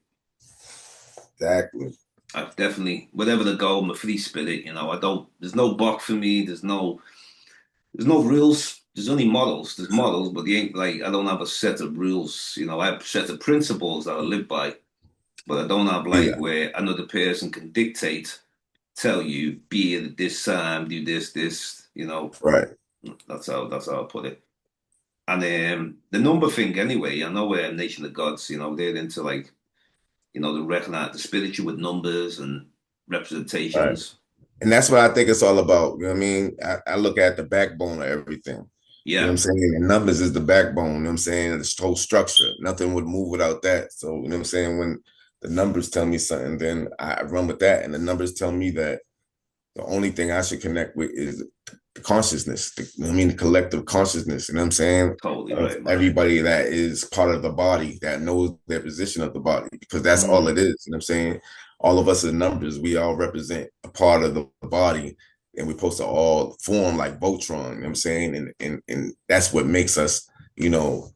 Speaker 2: exactly
Speaker 1: I've definitely, whatever the goal, I'm a free spirit. There's no box for me. There's no rules. There's only models. There's models, but they ain't like, I don't have a set of rules. I have a set of principles that I live by, but I don't have like
Speaker 2: yeah,
Speaker 1: where another person can dictate, tell you, be at this time, do this.
Speaker 2: right.
Speaker 1: That's how I put it. And the number thing, anyway, I know we're Nation of Gods, they're into like, the recognize the spiritual with numbers and
Speaker 2: Right.
Speaker 1: representations.
Speaker 2: And that's what I think it's all about. You know what I mean? I look at the backbone of everything. You know what
Speaker 1: Yeah,
Speaker 2: I'm saying? And numbers is the backbone, you know what I'm saying? The whole structure. Nothing would move without that. So, you know what I'm saying? When the numbers tell me something, then I run with that. And the numbers tell me that the only thing I should connect with is the consciousness, the collective consciousness, you know what I'm saying?
Speaker 1: totally
Speaker 2: Of
Speaker 1: right, man.
Speaker 2: everybody that is part of the body, that knows their position of the body, because that's all
Speaker 1: Mm,
Speaker 2: it is, you know what I'm saying? All of us are numbers, we all represent a part of the body, and we're supposed to all form like Voltron, you know what I'm saying? And that's what makes us, you know,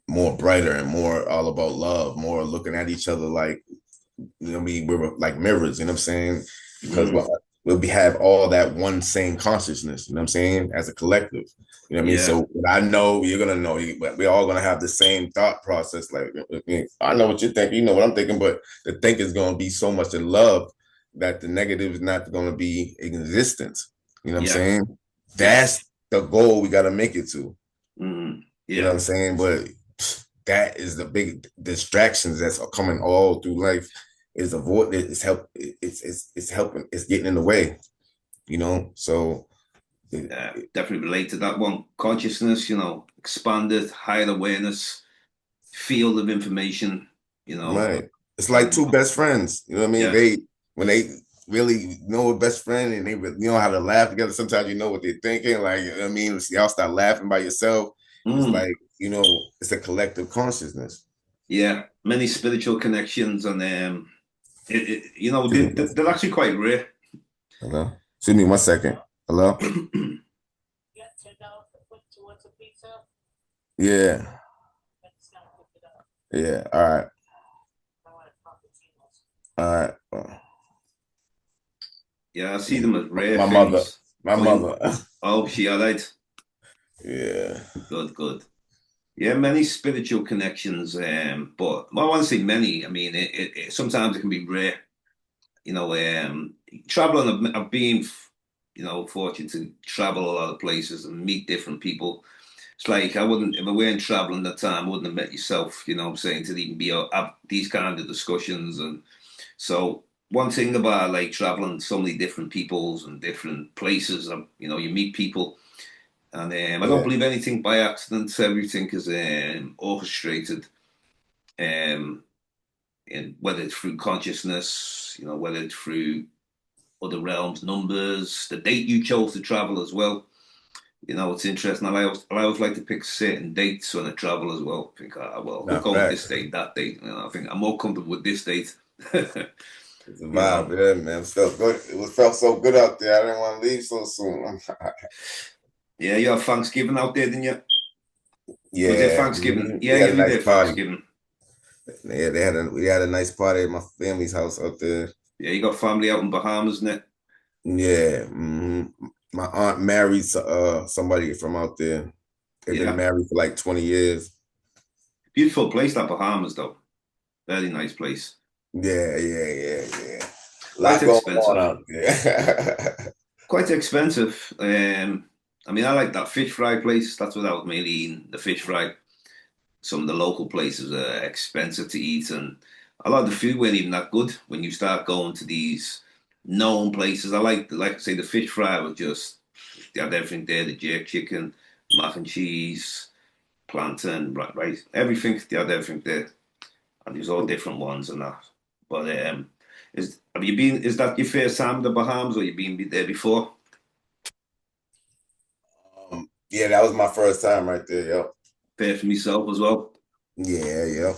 Speaker 2: more brighter and more all about love, more looking at each other like, you know what I mean, we're like mirrors, you know what I'm saying? Because
Speaker 1: mm,
Speaker 2: have all that one same consciousness, you know what I'm saying, as a collective. You know what I mean?
Speaker 1: yeah,
Speaker 2: So what I know, you're gonna know, we're all gonna have the same thought process. Like I know what you're thinking, you know what I'm thinking, but the thinking is gonna be so much in love that the negative is not gonna be in existence. You know what I'm
Speaker 1: yeah,
Speaker 2: saying?
Speaker 1: yeah,
Speaker 2: That's the goal we gotta make it to. You know what
Speaker 1: yeah,
Speaker 2: I'm saying? But that is the big distractions that's coming all through life is avoid it's helping, it's getting in the way, so
Speaker 1: yeah. Definitely relate to that one. Consciousness, expanded, higher awareness, field of information. you know.
Speaker 2: Right. It's like two best friends. You know what I mean?
Speaker 1: Yeah.
Speaker 2: When they really know a best friend and they really know how to laugh together, sometimes you know what they're thinking. Like, you know what I mean? Y'all start laughing by yourself. It's
Speaker 1: Mm.
Speaker 2: like, it's a collective consciousness.
Speaker 1: Yeah. Many spiritual connections, and they're actually quite rare.
Speaker 2: Hello? Excuse me 1 second. Hello? Yeah. Yeah. All right. All right.
Speaker 1: Yeah, I see them as rare
Speaker 2: My mother.
Speaker 1: things.
Speaker 2: My mother.
Speaker 1: Oh, she alright.
Speaker 2: Yeah.
Speaker 1: Good, good. Yeah, many spiritual connections, but I want to say many. I mean, sometimes it can be rare. Traveling. I've been, fortunate to travel a lot of places and meet different people. It's like I wouldn't, if I weren't traveling that time, I wouldn't have met yourself. You know what I'm saying, to even be have these kind of discussions. And so one thing about like traveling, so many different peoples and different places. You meet people. And I don't
Speaker 2: Yeah.
Speaker 1: believe anything by accident. Everything is orchestrated, um, and whether it's through consciousness, whether it's through other realms, numbers, the date you chose to travel as well. It's interesting. I always like to pick certain dates when I travel as well. I think, well, we'll
Speaker 2: Not
Speaker 1: go with this
Speaker 2: facts.
Speaker 1: date, that date. I think I'm more comfortable with this date.
Speaker 2: It's a
Speaker 1: you know.
Speaker 2: vibe, yeah, man. It felt good. It felt so good out there. I didn't want to leave so soon.
Speaker 1: Yeah, you have Thanksgiving out there, didn't you? Was it
Speaker 2: Yeah,
Speaker 1: Thanksgiving?
Speaker 2: we
Speaker 1: Yeah,
Speaker 2: had
Speaker 1: yeah,
Speaker 2: a
Speaker 1: we
Speaker 2: nice
Speaker 1: did
Speaker 2: party.
Speaker 1: Thanksgiving.
Speaker 2: Yeah, we had a nice party at my family's house out there.
Speaker 1: Yeah, you got family out in Bahamas, isn't it?
Speaker 2: Yeah, my aunt married somebody from out there. They've been
Speaker 1: Yeah.
Speaker 2: married for like 20 years.
Speaker 1: Beautiful place, that Bahamas, though. Very nice place.
Speaker 2: Yeah. A
Speaker 1: Quite
Speaker 2: lot going on
Speaker 1: expensive.
Speaker 2: out there.
Speaker 1: Quite expensive. I mean, I like that fish fry place. That's what I was mainly eating, the fish fry. Some of the local places are expensive to eat, and a lot of the food weren't even that good when you start going to these known places. I say, the fish fry was just, they had everything there: the jerk chicken, mac and cheese, plantain, rice, everything. They had everything there, and there's all different ones and that. But have you been? Is that your first time in the Bahamas, or you been there before?
Speaker 2: Yeah, that was my first time right there. Yep.
Speaker 1: Fair for myself as well.
Speaker 2: Yep.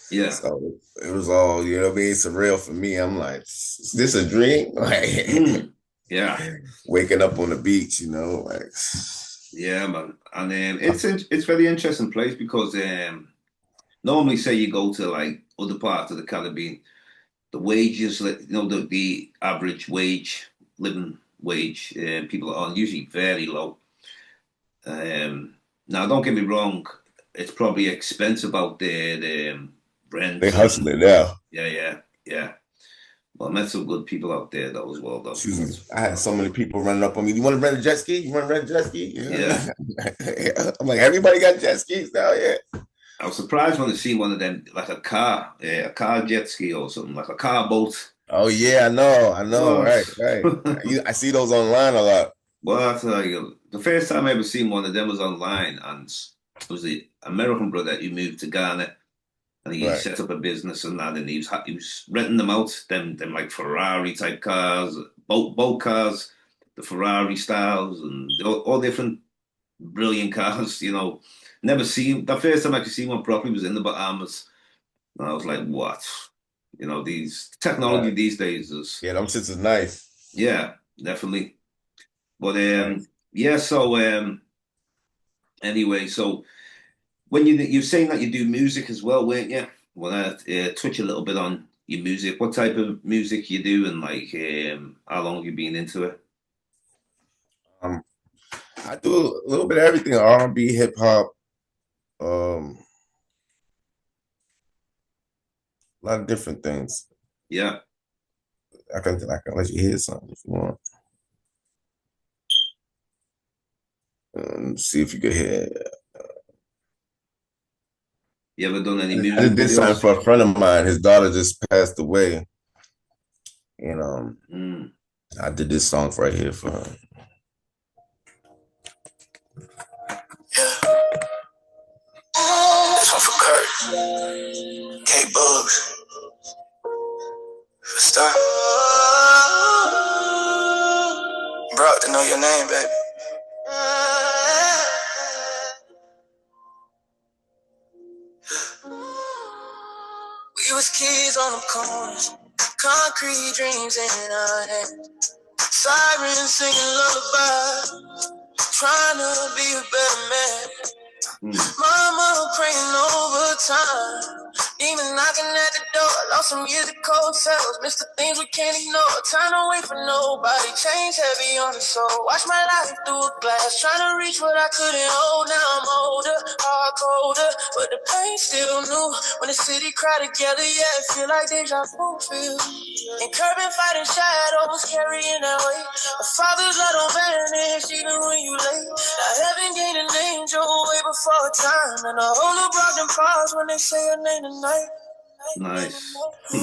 Speaker 1: Yeah.
Speaker 2: So it was all, what I mean, surreal for me. I'm like, is this a dream? Like,
Speaker 1: Mm. Yeah.
Speaker 2: waking up on the beach, like.
Speaker 1: Yeah, man. And it's very interesting place because normally say you go to like other parts of the Caribbean, the wages, like, the average wage, living wage, people are on usually very low. Now, don't get me wrong, it's probably expensive out there, the
Speaker 2: They
Speaker 1: rent and
Speaker 2: hustling now.
Speaker 1: yeah. Well, I met some good people out there though as well though.
Speaker 2: Excuse me.
Speaker 1: That's
Speaker 2: I had so many people running up on me. You want to rent a jet ski? You want to rent a jet ski?
Speaker 1: yeah.
Speaker 2: I'm like, everybody got jet skis now, yeah.
Speaker 1: I was surprised when I see one of them, like a car jet ski or something, like a car boat.
Speaker 2: Oh yeah, I know,
Speaker 1: What?
Speaker 2: right. I see those online a lot.
Speaker 1: Well, I tell you, the first time I ever seen one of them was online, and it was the American brother who moved to Ghana, and he
Speaker 2: Right.
Speaker 1: set up a business and that, and he was renting them out, them like Ferrari type cars, boat cars, the Ferrari styles, and all different brilliant cars. Never seen the first time I could see one properly was in the Bahamas, and I was like, what? These technology
Speaker 2: Right.
Speaker 1: these days is,
Speaker 2: Yeah, them shits is nice.
Speaker 1: yeah, definitely. But
Speaker 2: Nice.
Speaker 1: yeah. So anyway, so when you're saying that you do music as well, weren't you? Want to touch a little bit on your music? What type of music you do, and like how long have you been into it?
Speaker 2: Um, I do a little bit of everything, R&B, hip hop, a lot of different things.
Speaker 1: Yeah,
Speaker 2: I can let you hear something if you want. See if you can hear.
Speaker 1: you ever done any
Speaker 2: I
Speaker 1: music
Speaker 2: just did something
Speaker 1: videos?
Speaker 2: for a friend of mine. His daughter just passed away, and
Speaker 1: Mm.
Speaker 2: I did this song right here for her. Yeah. This one for Kurt.
Speaker 3: K-Bugs. Start. Bro, to know your name, baby. We was kids on them corners, concrete dreams in our hands, sirens singing lullaby, trying to be a better man. Mama praying overtime, demon knocking at the door. Lost some years of cold cells, missed the things we can't ignore. Time to wait for nobody, chains heavy on the soul. Watch my life through a glass, trying to reach what I couldn't hold. Now I'm older, heart colder, but the pain still new. When the city cry together, yeah, it feel like deja vu feel. And Curbin fighting shadows, carrying that weight. A father's love don't vanish even when you late. Now heaven gained an angel way before time, and a whole new broken pause when they say her name tonight.
Speaker 1: Nice.
Speaker 3: Ooh,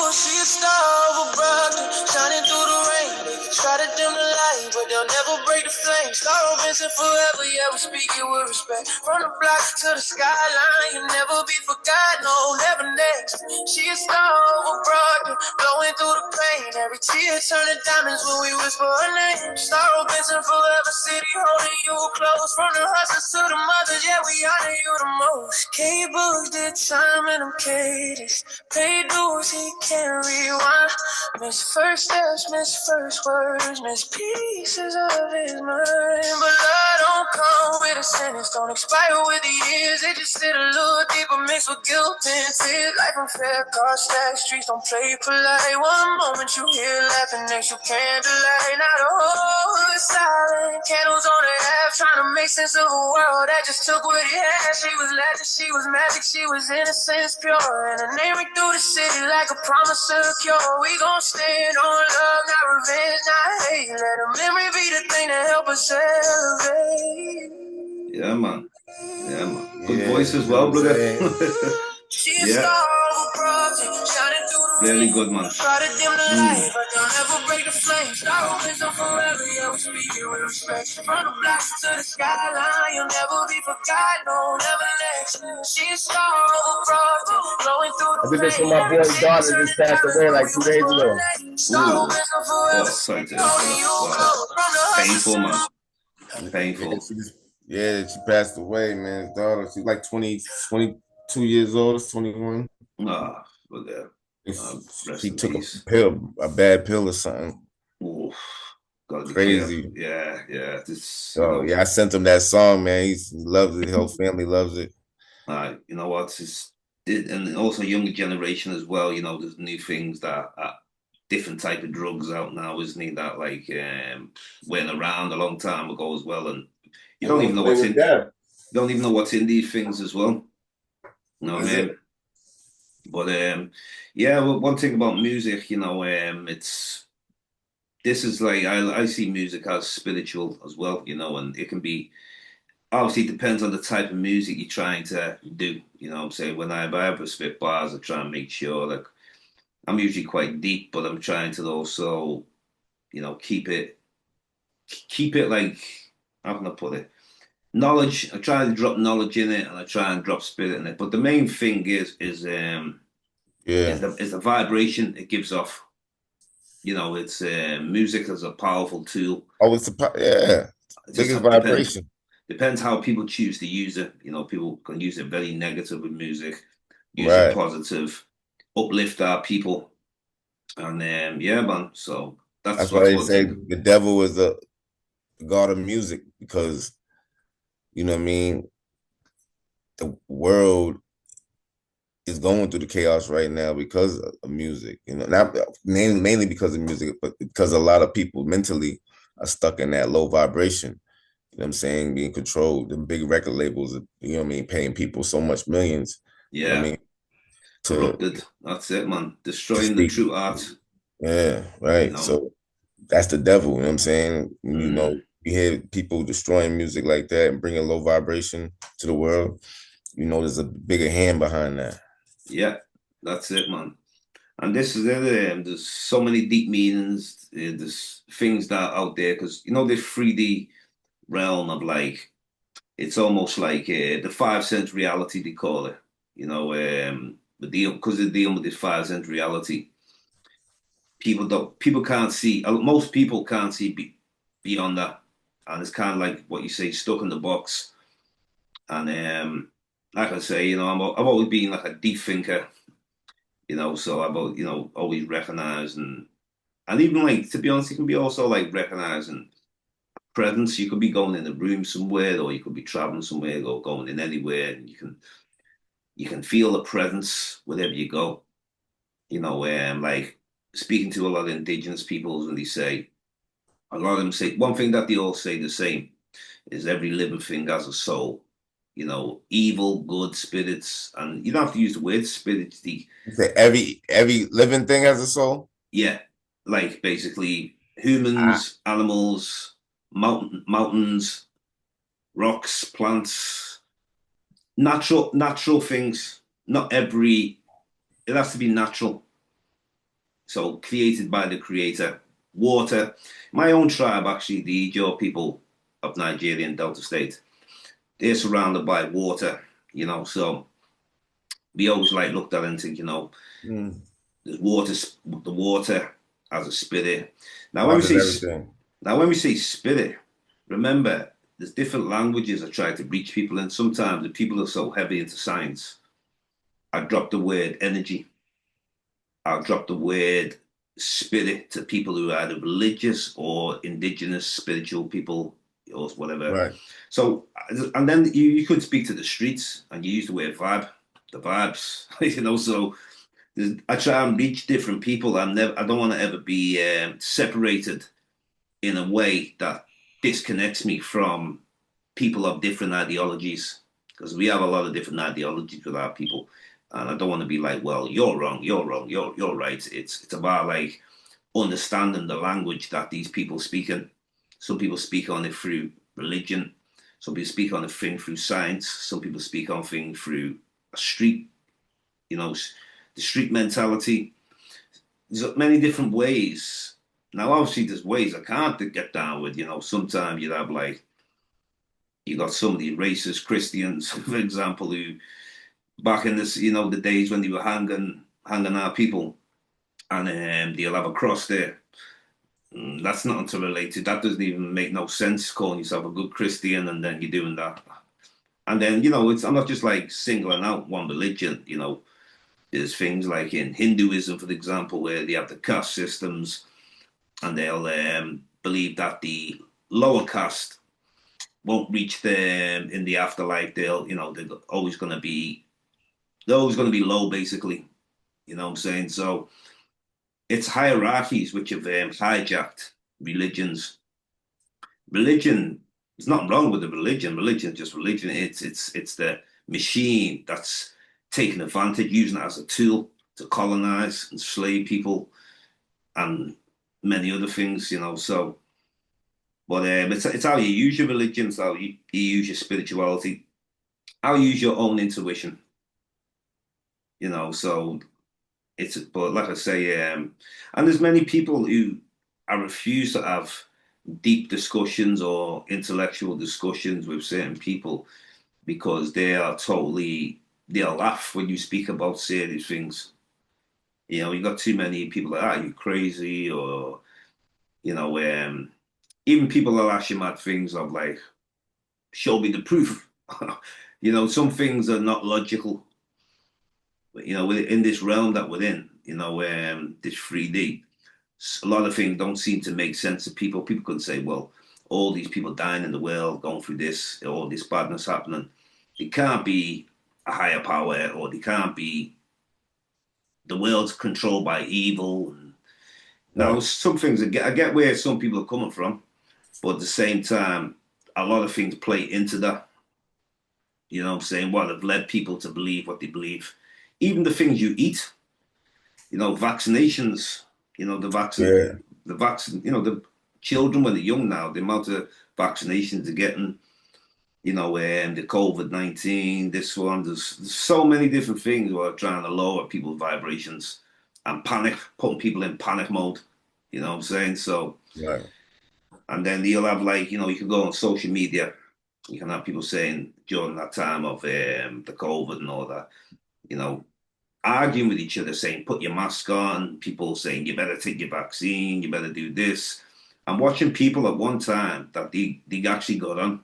Speaker 3: she a star of a brother, shining through the rain. They can try to dim the light, but they'll never break the flame. Star Robinson forever, yeah, we speak it with respect. From the blocks to the skyline, you'll never be forgotten, no, never next. She a star of a brother, blowing through the pain. Every tear turn to diamonds when we whisper her name. Star Robinson forever, city holding you close. From the hustlers to the mothers, yeah, we honor you the most. K-Bugs did time in them cages. Pay dues, he can't rewind. Miss first steps, miss first words, miss pieces of his mind. But love don't come with a sentence, don't expire with the years. It just sit a little deeper, mixed with guilt and tears. Life unfair, car stack, streets don't play polite. One moment you hear laughing, next you can't delay. Now the whole hood silent, candles on the half, trying to make sense of a world that just took what it had. She was legend, she was magic, she was innocence pure, and her name ring through the city like a promise of a cure. We gon' stand on love, not revenge, not hate. Let a memory be the thing that help us elevate.
Speaker 1: Yeah, man. Yeah, man. Good voice as well, brother. Yeah. Very good, man.
Speaker 3: Try to dim the light, but they'll never break the flame. Star opens up forever, yeah, we speak it with respect. From the blocks to the skyline, you'll never be forgotten, no, never next. She's star abroad, blowing through the
Speaker 2: I did this for my boy's daughter just passed away like 2 days ago.
Speaker 1: Oh, sorry to wow. Painful, man. Painful.
Speaker 2: Yeah, she passed away, man. His daughter, she's like 22 years old, 21.
Speaker 1: Ah, but
Speaker 2: She took a bad pill or something.
Speaker 1: Oof, gotta be
Speaker 2: crazy.
Speaker 1: Careful. Yeah.
Speaker 2: So yeah, I sent him that song, man. He loves it. His whole family loves it.
Speaker 1: You know what? And also younger generation as well. You know, there's new things that different type of drugs out now, isn't it? That like went around a long time ago as well, and you don't even know what's in. You don't even know what's in these things as well. You know what I mean? But yeah. Well, one thing about music, you know, this is like I see music as spiritual as well, you know, and it can be obviously it depends on the type of music you're trying to do. You know what I'm saying? When I ever spit bars, I try and make sure like I'm usually quite deep, but I'm trying to also, you know, keep it like how can I put it? Knowledge. I try to drop knowledge in it, and I try and drop spirit in it. But the main thing is the vibration it gives off. You know, it's music is a powerful tool.
Speaker 2: Oh, it's biggest vibration.
Speaker 1: Depends how people choose to use it. You know, people can use it very negative with music, use it positive, uplift our people, and yeah, man. So that's
Speaker 2: why they say the devil is the god of music, because you know what I mean. The world is going through the chaos right now because of music. You know, not mainly because of music, but because a lot of people mentally are stuck in that low vibration. You know what I'm saying? Being controlled. The big record labels, you know what I mean, paying people so much millions.
Speaker 1: Yeah.
Speaker 2: You know what I mean?
Speaker 1: Corrupted. That's it, man. Destroying the true art.
Speaker 2: Yeah, right. You know? So that's the devil, you know what I'm saying? You know, you hear people destroying music like that and bringing low vibration to the world. You know, there's a bigger hand behind that.
Speaker 1: Yeah, that's it, man. And this is it. There's so many deep meanings. There's things that are out there because, you know, this 3D realm of like it's almost like the 5 sense reality they call it. Because they're dealing with this 5 sense reality, people can't see. Most people can't see beyond that, and it's kind of like what you say, stuck in the box. And like I say, I've always been like a deep thinker, so about always recognizing, and even like to be honest, it can be also like recognizing presence. You could be going in a room somewhere, or you could be traveling somewhere, or going in anywhere, and you can feel the presence wherever you go. Like speaking to a lot of indigenous peoples, and they say a lot of them say one thing that they all say the same is every living thing has a soul. Evil, good spirits, and you don't have to use the word spirits.
Speaker 2: You say every living thing has a soul?
Speaker 1: Yeah, like basically
Speaker 2: Ah,
Speaker 1: humans, animals, mountains, rocks, plants, natural things. Not every It has to be natural. So created by the creator. Water. My own tribe, actually, the Ijaw people of Nigeria and Delta State, they're surrounded by water. So we always like looked at it and think,
Speaker 2: mm,
Speaker 1: there's water. The water as a spirit. Now, when we
Speaker 2: causes
Speaker 1: say
Speaker 2: everything.
Speaker 1: now when we say spirit, remember there's different languages I try to reach people, and sometimes the people are so heavy into science, I drop the word energy. I'll drop the word spirit to people who are either religious or indigenous spiritual people or whatever.
Speaker 2: Right.
Speaker 1: So, and then you could speak to the streets and you use the word vibe, the vibes, So I try and reach different people. I don't want to ever be separated in a way that disconnects me from people of different ideologies, because we have a lot of different ideologies with our people, and I don't want to be like, well, you're wrong, you're wrong, you're right. It's about like understanding the language that these people speak in. Some people speak on it through religion. Some people speak on a thing through science. Some people speak on thing through a street, you know, the street mentality. There's many different ways. Now, obviously, there's ways I can't get down with. Sometimes you'd have like you got some of the racist Christians, for example, who back in this, the days when they were hanging our people, and they'll have a cross there. That's not interrelated. That doesn't even make no sense. Calling yourself a good Christian and then you're doing that, and then I'm not just like singling out one religion. There's things like in Hinduism, for example, where they have the caste systems, and they'll believe that the lower caste won't reach them in the afterlife. They're always going to be low, basically. You know what I'm saying? So it's hierarchies which have hijacked religions. Religion, there's nothing wrong with the religion. Religion is just religion. It's the machine that's taking advantage, using it as a tool to colonize, enslave people, and many other things. So, but it's how you use your religion, it's how you use your spirituality, how you use your own intuition. So but like I say, and there's many people who I refuse to have deep discussions or intellectual discussions with certain people because they'll laugh when you speak about serious things. You got too many people like, you crazy, or, even people will ask you mad things of like, show me the proof. Some things are not logical. In this realm that we're in, this 3D, a lot of things don't seem to make sense to people. People could say, well, all these people dying in the world, going through this, all this badness happening. It can't be a higher power, or they can't be the world's controlled by evil. Now,
Speaker 2: Right.
Speaker 1: some things I get where some people are coming from, but at the same time, a lot of things play into that. You know what I'm saying? What have led people to believe what they believe. Even the things you eat, vaccinations,
Speaker 2: Yeah.
Speaker 1: the children when they're young now, the amount of vaccinations they're getting, the COVID-19, this one, there's so many different things where trying to lower people's vibrations and putting people in panic mode. You know what I'm saying? So,
Speaker 2: Right.
Speaker 1: and then you'll have like, you can go on social media You can have people saying during that time of the COVID and all that, you know, arguing with each other, saying, put your mask on, people saying, you better take your vaccine, you better do this. I'm watching people at one time that they actually got on,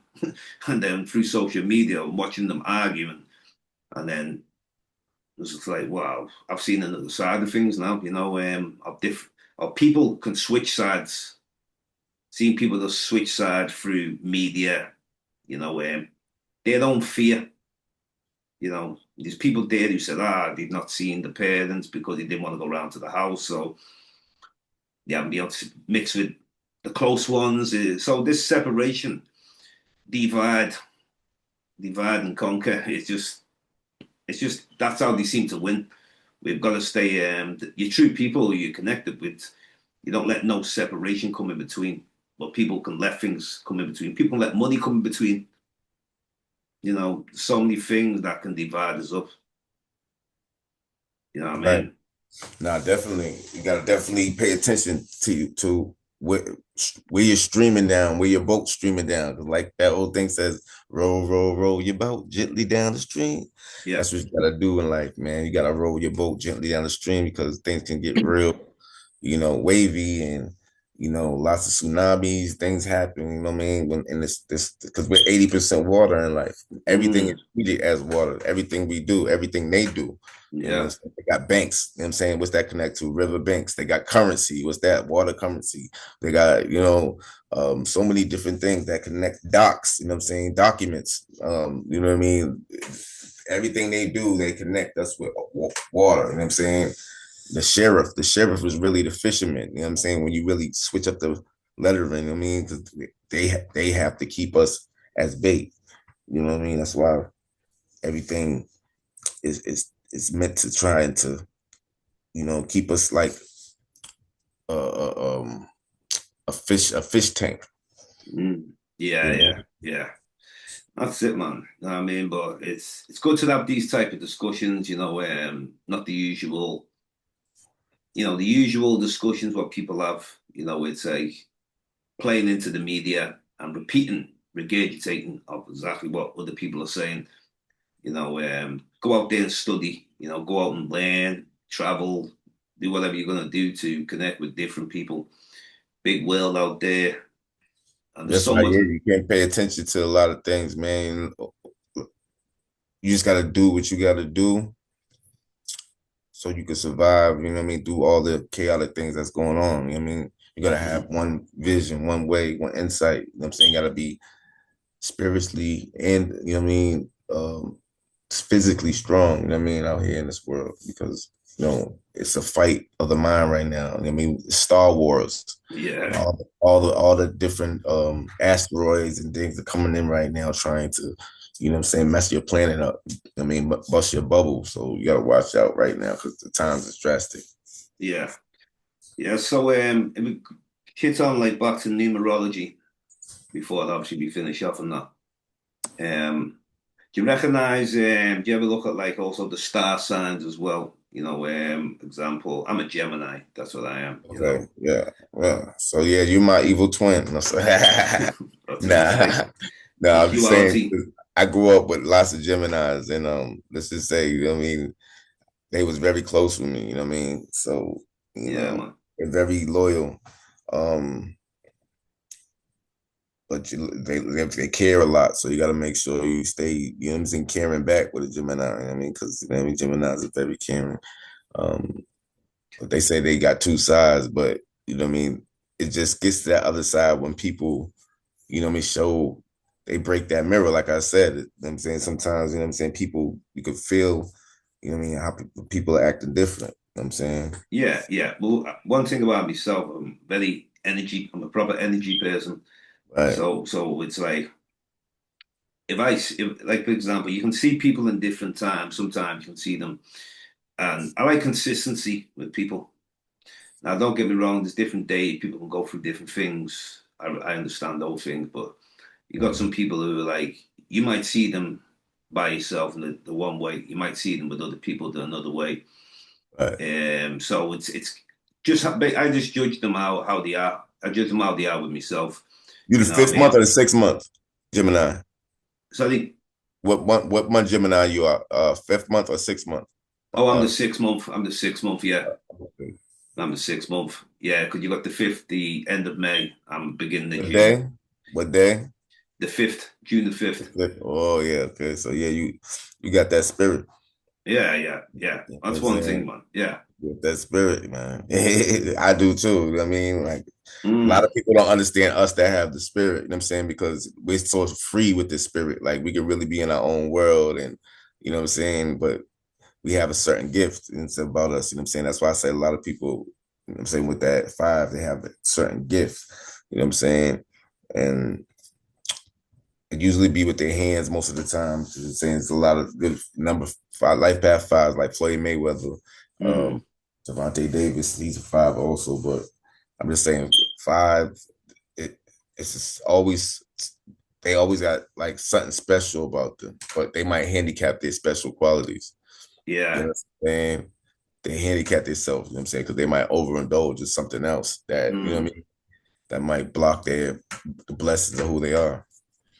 Speaker 1: and then through social media, I'm watching them arguing. And then it was just like, wow, I've seen another side of things now, of people can switch sides. Seeing people just switch sides through media, they don't fear. There's people there who said, they've not seen the parents because they didn't want to go round to the house. So they haven't been able to mix with the close ones. So this separation, divide, divide and conquer, it's just that's how they seem to win. We've got to stay, your true people who you're connected with, you don't let no separation come in between. But people can let things come in between. People can let money come in between. So many things that can divide us up. You know what I mean?
Speaker 2: Right. No, definitely. You gotta definitely pay attention to where you're streaming down, where your boat's streaming down. 'Cause like that old thing says, roll, roll, roll your boat gently down the stream.
Speaker 1: Yeah.
Speaker 2: That's what you gotta do in life, man. You gotta roll your boat gently down the stream because things can get real, wavy and lots of tsunamis, things happen, you know what I mean? And this because we're 80% water in life. Everything is treated as water. Everything we do, everything they do.
Speaker 1: Yeah.
Speaker 2: They got banks, you know what I'm saying? What's that connect to? River banks. They got currency. What's that? Water currency. They got, so many different things that connect docks, you know what I'm saying? Documents. You know what I mean? Everything they do, they connect us with water, you know what I'm saying? The sheriff was really the fisherman, you know what I'm saying? When you really switch up the lettering, I mean, because they have to keep us as bait, you know what I mean? That's why everything is meant to try and to, keep us like a fish tank.
Speaker 1: Yeah. That's it, man. You know what I mean? But it's good to have these type of discussions, not the usual, the usual discussions what people have, it's like playing into the media and regurgitating of exactly what other people are saying. Go out there and study, go out and learn, travel, do whatever you're going to do to connect with different people. Big world out there. And
Speaker 2: that's why you can't pay attention to a lot of things, man. You just got to do what you got to do so you can survive, you know what I mean, through all the chaotic things that's going on. You know what I mean? You got to have one vision, one way, one insight. You know what I'm saying? You got to be spiritually and, you know what I mean, physically strong, you know what I mean, out here in this world because, it's a fight of the mind right now. You know what I mean, Star Wars.
Speaker 1: Yeah.
Speaker 2: All the different asteroids and things are coming in right now trying to, you know what I'm saying, mess your planet up. I mean, bust your bubble. So you got to watch out right now because the times is drastic.
Speaker 1: Yeah. Yeah. So if we hit on like back to numerology before obviously we finish off on that. Do you recognize, do you ever look at like also the star signs as well? Example, I'm a Gemini. That's what I am.
Speaker 2: Okay. Yeah. Well, so yeah, you're my evil twin. No, so, nah, I'm just saying, I grew up with lots of Geminis and let's just say, you know what I mean, they was very close with me, you know what I mean? So,
Speaker 1: man.
Speaker 2: They're very loyal. But they care a lot, so you got to make sure you stay, you know what I'm saying, caring back with a Gemini. You know what I mean, because Geminis are very caring. But they say they got two sides, but you know what I mean. It just gets to that other side when people, you know what I mean, they break that mirror. Like I said, you know what I'm saying, sometimes, you know what I'm saying, people, you could feel, you know what I mean, how people are acting different. You know what I'm saying.
Speaker 1: Yeah. Well, one thing about myself, I'm a proper energy person.
Speaker 2: Right.
Speaker 1: So it's like if like for example, you can see people in different times. Sometimes you can see them, and I like consistency with people. Now, don't get me wrong. There's different days. People can go through different things. I understand those things, but you got some people who are like you might see them by yourself in the one way. You might see them with other people the another way.
Speaker 2: Right.
Speaker 1: So it's just I just judge them how they are. I judge them how they are with myself.
Speaker 2: You the fifth month or the 6th month, Gemini?
Speaker 1: Sorry.
Speaker 2: What month Gemini you are? 5th month or 6th month?
Speaker 1: Oh, I'm the 6th month. I'm the 6th month. Yeah,
Speaker 2: Okay.
Speaker 1: I'm the 6th month. Yeah, because you got the 5th, the end of May. I'm beginning of
Speaker 2: What
Speaker 1: June.
Speaker 2: day? What day?
Speaker 1: The 5th, June the 5th.
Speaker 2: Oh yeah, okay. So yeah, you got that spirit.
Speaker 1: Yeah.
Speaker 2: You know what
Speaker 1: That's
Speaker 2: I'm
Speaker 1: one thing,
Speaker 2: saying?
Speaker 1: man. Yeah.
Speaker 2: With that spirit, man. I do too. I mean, like a lot
Speaker 1: Mm.
Speaker 2: of people don't understand us that have the spirit, you know what I'm saying? Because we're so free with the spirit. Like we can really be in our own world and you know what I'm saying, but we have a certain gift and it's about us, you know what I'm saying? That's why I say a lot of people, you know what I'm saying, with that 5, they have a certain gift, you know what I'm saying? And it usually be with their hands most of the time. It's saying it's a lot of good number 5, life path 5s like Floyd Mayweather,
Speaker 1: Mm.
Speaker 2: Devontae Davis, he's a 5 also, but I'm just saying 5, it's just always they always got like something special about them, but they might handicap their special qualities. You know
Speaker 1: Yeah.
Speaker 2: what I'm saying? They handicap themselves, you know what I'm saying? Because they might overindulge in something else that, you know what
Speaker 1: Mm.
Speaker 2: I mean, that might block the blessings of who they are.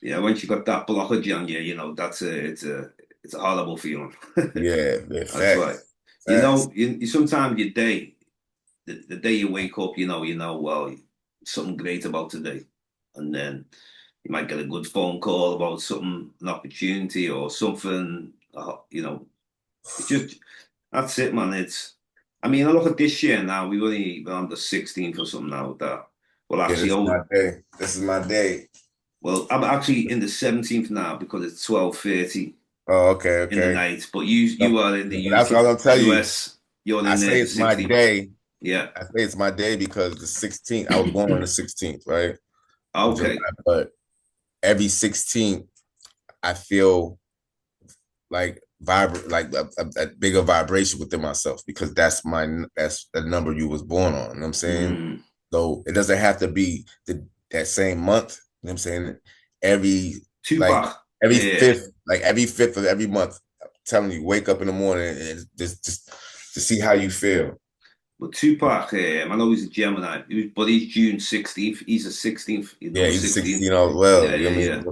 Speaker 1: Yeah. Once you got that blockage on you, that's it's a horrible feeling.
Speaker 2: Yeah, yeah,
Speaker 1: That's right.
Speaker 2: facts. Facts.
Speaker 1: You sometimes your day, the day you wake up, well, something great about today, and then you might get a good phone call about something, an opportunity or something. It's just that's it, man. I mean, I look at this year now. We've only been on the 16th or something now. That well,
Speaker 2: Yeah,
Speaker 1: actually,
Speaker 2: this is my day. This is my day.
Speaker 1: I'm actually in the 17th now because it's 12:30
Speaker 2: Oh, okay,
Speaker 1: in the
Speaker 2: okay.
Speaker 1: night. But you are in the
Speaker 2: That's what I'm gonna tell you.
Speaker 1: US. You're
Speaker 2: I
Speaker 1: in
Speaker 2: say
Speaker 1: there the
Speaker 2: it's my
Speaker 1: 16th.
Speaker 2: day.
Speaker 1: Yeah.
Speaker 2: I say it's my day because the 16th, I was born on the 16th, right? Of July,
Speaker 1: Okay.
Speaker 2: but every 16th, I feel like vibrate, like a bigger vibration within myself because that's the number you was born on. You know what I'm saying?
Speaker 1: Mm.
Speaker 2: So it doesn't have to be that same month. You know what I'm saying? Every like
Speaker 1: Tupac.
Speaker 2: every
Speaker 1: Yeah.
Speaker 2: fifth, like every fifth of every month, I'm telling you, wake up in the morning and just to see how you feel.
Speaker 1: But Tupac, I know he's a Gemini, but he's June 16th. He's a 16th,
Speaker 2: Yeah,
Speaker 1: number
Speaker 2: he's
Speaker 1: 16.
Speaker 2: 16 as well.
Speaker 1: Yeah,
Speaker 2: You
Speaker 1: yeah,
Speaker 2: know what I
Speaker 1: yeah.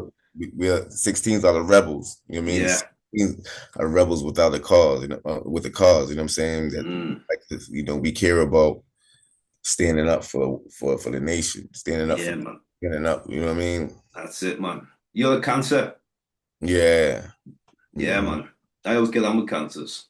Speaker 2: mean? We're 16s are the rebels. You know what I mean?
Speaker 1: Yeah.
Speaker 2: 16s are rebels without a cause, with a cause, you know what I'm saying? That
Speaker 1: Mm.
Speaker 2: like this, we care about standing up for the nation,
Speaker 1: Yeah, man.
Speaker 2: standing up, you know what I mean?
Speaker 1: That's it, man. You're a Cancer.
Speaker 2: Yeah.
Speaker 1: Yeah,
Speaker 2: Hmm.
Speaker 1: man. I always get on with Cancers.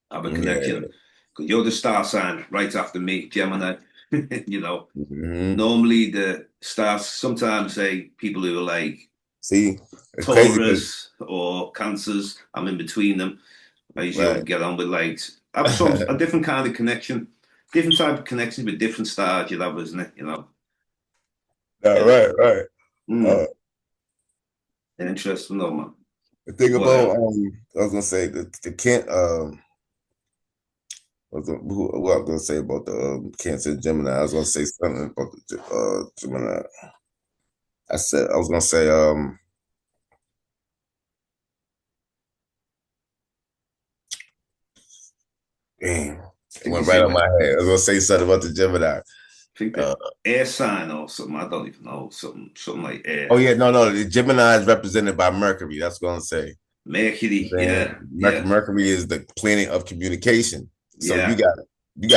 Speaker 1: I have a
Speaker 2: Yeah.
Speaker 1: connection. Because you're the star sign right after me, Gemini.
Speaker 2: Hmm.
Speaker 1: Normally the stars sometimes say people who are like
Speaker 2: See, it's crazy because
Speaker 1: Taurus or Cancers. I'm in between them. I usually
Speaker 2: right.
Speaker 1: always get on with like I have a different kind of connection, different type of connections with different stars. You have, isn't it?
Speaker 2: Yeah,
Speaker 1: Yeah.
Speaker 2: right.
Speaker 1: Mm.
Speaker 2: Uh,
Speaker 1: Interesting, though, man.
Speaker 2: the thing
Speaker 1: But
Speaker 2: about I was gonna say the Kent what I was gonna say about the Cancer Gemini. I was gonna say something about the Gemini. I was gonna say damn,
Speaker 1: I
Speaker 2: it
Speaker 1: think you
Speaker 2: went right
Speaker 1: say
Speaker 2: on
Speaker 1: what
Speaker 2: my head. I was gonna say something about the Gemini.
Speaker 1: I think
Speaker 2: Uh,
Speaker 1: the air sign or something. I don't even know something like
Speaker 2: oh
Speaker 1: air.
Speaker 2: yeah, no, the Gemini is represented by Mercury. That's what I'm gonna say.
Speaker 1: Mercury.
Speaker 2: Saying
Speaker 1: Yeah, yeah,
Speaker 2: Mercury is the planet of communication. So
Speaker 1: yeah.
Speaker 2: you got you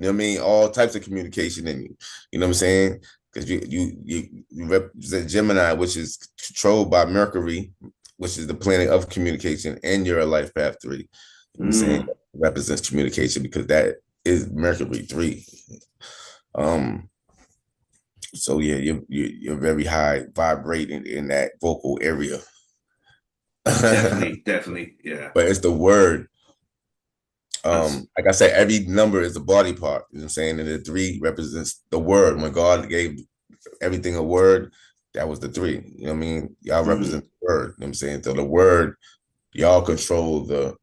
Speaker 2: know what I mean, all types of communication in you. You know what I'm saying? Because you represent Gemini, which is controlled by Mercury, which is the planet of communication, and you're a life path 3. You know what I'm saying?
Speaker 1: Mm.
Speaker 2: Represents communication because that is Mercury 3. Um, so yeah, you're very high vibrating in that vocal area. But
Speaker 1: Definitely. Yeah.
Speaker 2: it's the word.
Speaker 1: That's
Speaker 2: Like I said, every number is a body part. You know what I'm saying? And the 3 represents the word. When God gave everything a word, that was the 3. You know what I mean? Y'all
Speaker 1: mm.
Speaker 2: represent the word. You know what I'm saying? So the word, y'all control the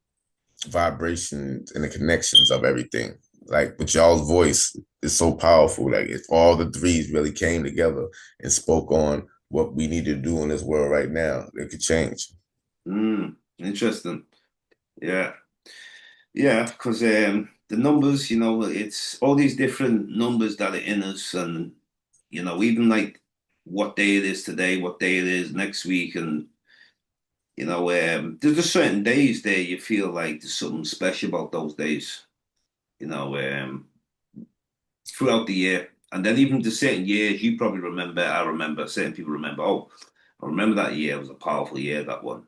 Speaker 2: vibrations and the connections of everything. Like, but y'all's voice is so powerful. Like, if all the 3s really came together and spoke on what we need to do in this world right now, it could change.
Speaker 1: Interesting. Yeah. Yeah, because the numbers, it's all these different numbers that are in us, and even like what day it is today, what day it is next week, and You know, there's just certain days there you feel like there's something special about those days. You know, throughout the year, and then even the certain years you probably remember. I remember certain people remember. Oh, I remember that year. It was a powerful year. That one,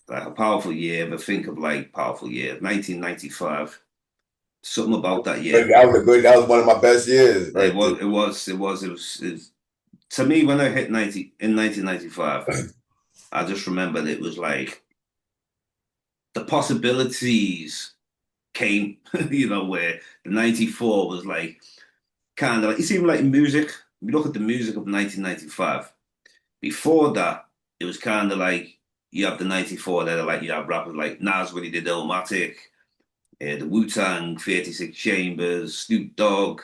Speaker 1: like a powerful year. But think of like powerful year, 1995. Something about that year.
Speaker 2: That was one of my best years
Speaker 1: It
Speaker 2: right there.
Speaker 1: was. It was. It was. It was. It was to me, when I hit 90 in 1995, I just remembered it was like the possibilities came, you know, where the 94 was like kind of like, it's even like music. You look at the music of 1995. Before that, it was kind of like you have the 94 that are like, you have rappers like Nas when he did Illmatic, the Wu-Tang, 36 Chambers, Snoop Dogg. I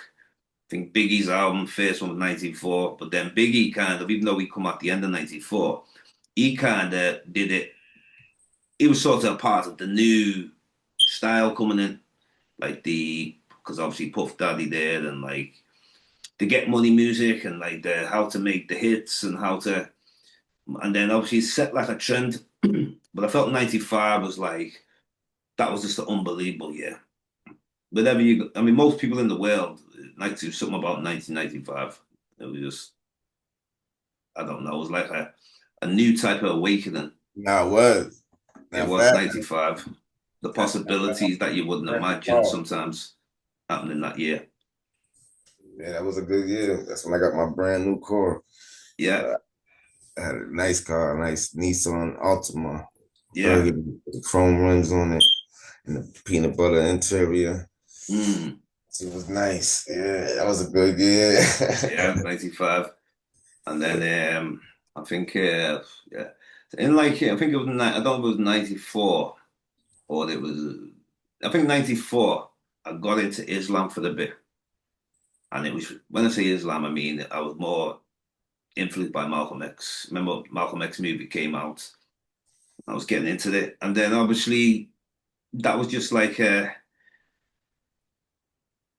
Speaker 1: think Biggie's album, first one was 94, but then Biggie kind of, even though he come at the end of 94, he kind of did it. He was sort of a part of the new style coming in, like because obviously Puff Daddy there and like the Get Money music and like the how to make the hits and how to, and then obviously set like a trend. But I felt 95 was like, that was just an unbelievable year. Whatever you, I mean, most people in the world like to do something about 1995. It was just, I don't know, it was like a new type of awakening.
Speaker 2: Now it was.
Speaker 1: It
Speaker 2: Now
Speaker 1: was
Speaker 2: fast.
Speaker 1: 95. The possibilities that you wouldn't imagine sometimes happening that year.
Speaker 2: Yeah, that was a good year. That's when I got my brand new car.
Speaker 1: Yeah.
Speaker 2: I had a nice car, a nice Nissan Altima,
Speaker 1: Yeah.
Speaker 2: burgundy, with chrome rims on it, and the peanut butter interior.
Speaker 1: Mm.
Speaker 2: It was nice. Yeah, that was a good year.
Speaker 1: Yeah, 95. And then I think yeah. In like I think it was I don't know if it was 94 or it was I think 94 I got into Islam for a bit. And it was when I say Islam I mean I was more influenced by Malcolm X. Remember Malcolm X movie came out. I was getting into it. And then obviously that was just like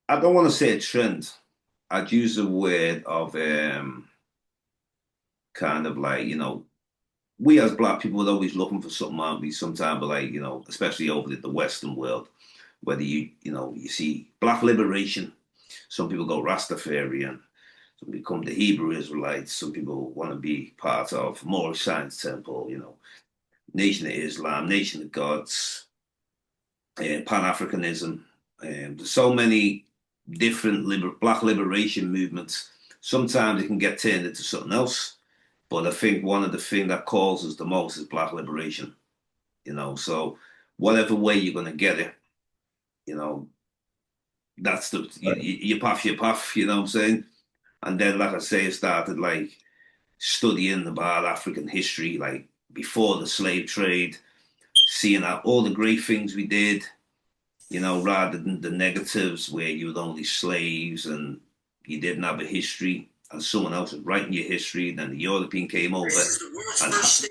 Speaker 1: I don't want to say a trend. I'd use the word of kind of like, you know, we as black people are always looking for something, aren't we? Sometimes, but like, you know, especially over the Western world, whether you know, you see black liberation. Some people go Rastafarian. Some become the Hebrew Israelites. Some people want to be part of Moorish Science Temple, you know, Nation of Islam, Nation of Gods, Pan-Africanism. There's so many different black liberation movements. Sometimes it can get turned into something else. But I think one of the things that calls us the most is black liberation. You know, so whatever way you're gonna get it, you know, that's the your path, your path. You know what I'm saying? And then, like I say, I started like studying about African history, like before the slave trade, seeing out all the great things we did. You know, rather than the negatives where you were only slaves and you didn't have a history and someone else was writing your history, then the European came over and the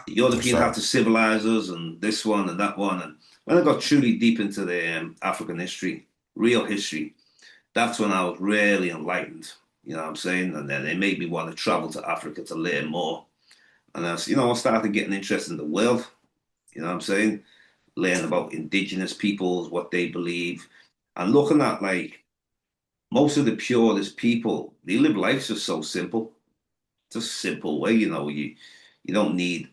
Speaker 1: European had to civilize us and this one and that one. And when I got truly deep into the African history, real history, that's when I was really enlightened. You know what I'm saying? And then it made me want to travel to Africa to learn more. And as you know, I started getting interested in the world. You know what I'm saying? Learn about indigenous peoples, what they believe, and looking at like most of the purest people, they live lives just so simple. Just a simple way, you know, you don't need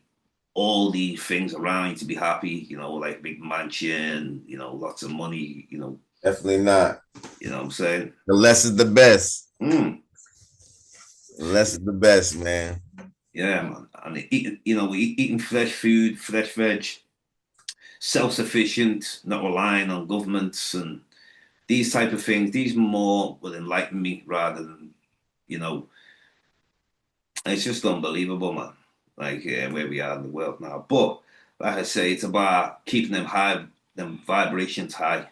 Speaker 1: all these things around you to be happy, you know, like big mansion, you know, lots of money, you know.
Speaker 2: Definitely not.
Speaker 1: You know what I'm saying?
Speaker 2: The less is the best.
Speaker 1: Mm.
Speaker 2: The less is the best, man.
Speaker 1: Yeah, man. And eating, you know, eating fresh food, fresh veg, self-sufficient, not relying on governments and these type of things. These more will enlighten me rather than, you know, it's just unbelievable, man. Like where we are in the world now. But like I say, it's about keeping them high, them vibrations high.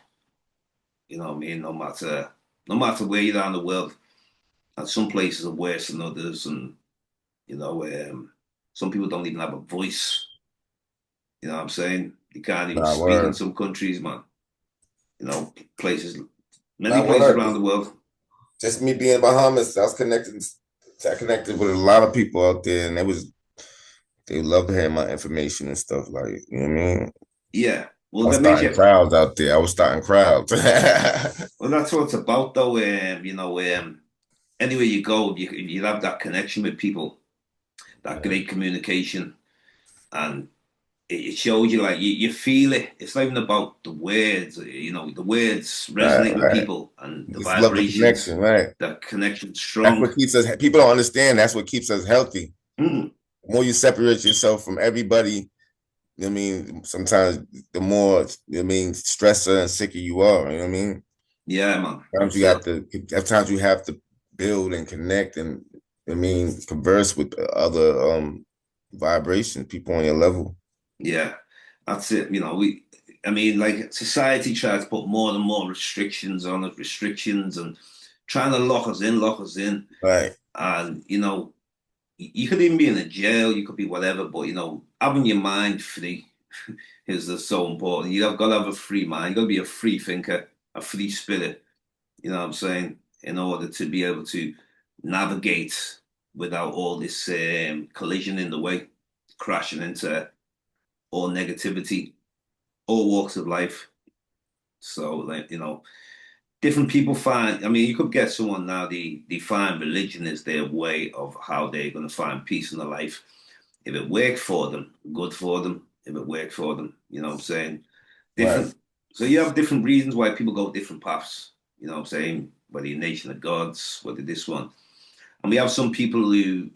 Speaker 1: You know what I mean? No matter where you are in the world. And some places are worse than others, and you know, some people don't even have a voice. You know what I'm saying? You can't even speak in some countries, man. You know, many places around the world.
Speaker 2: Just me being in Bahamas, I connected with a lot of people out there, and it was They love to have my information and stuff, like, you know what I mean?
Speaker 1: Yeah.
Speaker 2: I
Speaker 1: Well,
Speaker 2: was
Speaker 1: that makes
Speaker 2: starting
Speaker 1: you.
Speaker 2: crowds out there. I was starting crowds.
Speaker 1: Well, that's what it's about, though. Anywhere you go, you have that connection with people, that great communication, and it shows you like you feel it. It's not even about the words. The words
Speaker 2: Right,
Speaker 1: resonate with
Speaker 2: right.
Speaker 1: people, and the
Speaker 2: Just love the
Speaker 1: vibrations,
Speaker 2: connection, right?
Speaker 1: the connection's
Speaker 2: That's
Speaker 1: strong.
Speaker 2: what keeps us. People don't understand. That's what keeps us healthy.
Speaker 1: Mm.
Speaker 2: The more you separate yourself from everybody, I mean, sometimes the more, I mean, stressor and sicker you are. You know what I mean?
Speaker 1: Yeah, man,
Speaker 2: Sometimes
Speaker 1: that's
Speaker 2: you have
Speaker 1: it.
Speaker 2: to. At times you have to build and connect and, I mean, converse with other vibration people on your level.
Speaker 1: Yeah, that's it. I mean, like society tries to put more and more restrictions on us, restrictions, and trying to lock us in,
Speaker 2: Right,
Speaker 1: and you could even be in a jail, you could be whatever, but having your mind free is just so important. You've got to have a free mind. You've got to be a free thinker, a free spirit. You know what I'm saying? In order to be able to navigate without all this collision in the way, crashing into all negativity, all walks of life. So, like, different people find, I mean, you could get someone now, they find religion is their way of how they're going to find peace in their life. If it worked for them, good for them. If it worked for them, you know what I'm saying?
Speaker 2: right.
Speaker 1: Different. So you have different reasons why people go different paths. You know what I'm saying? Whether you're Nation of Gods, whether this one. And we have some people who,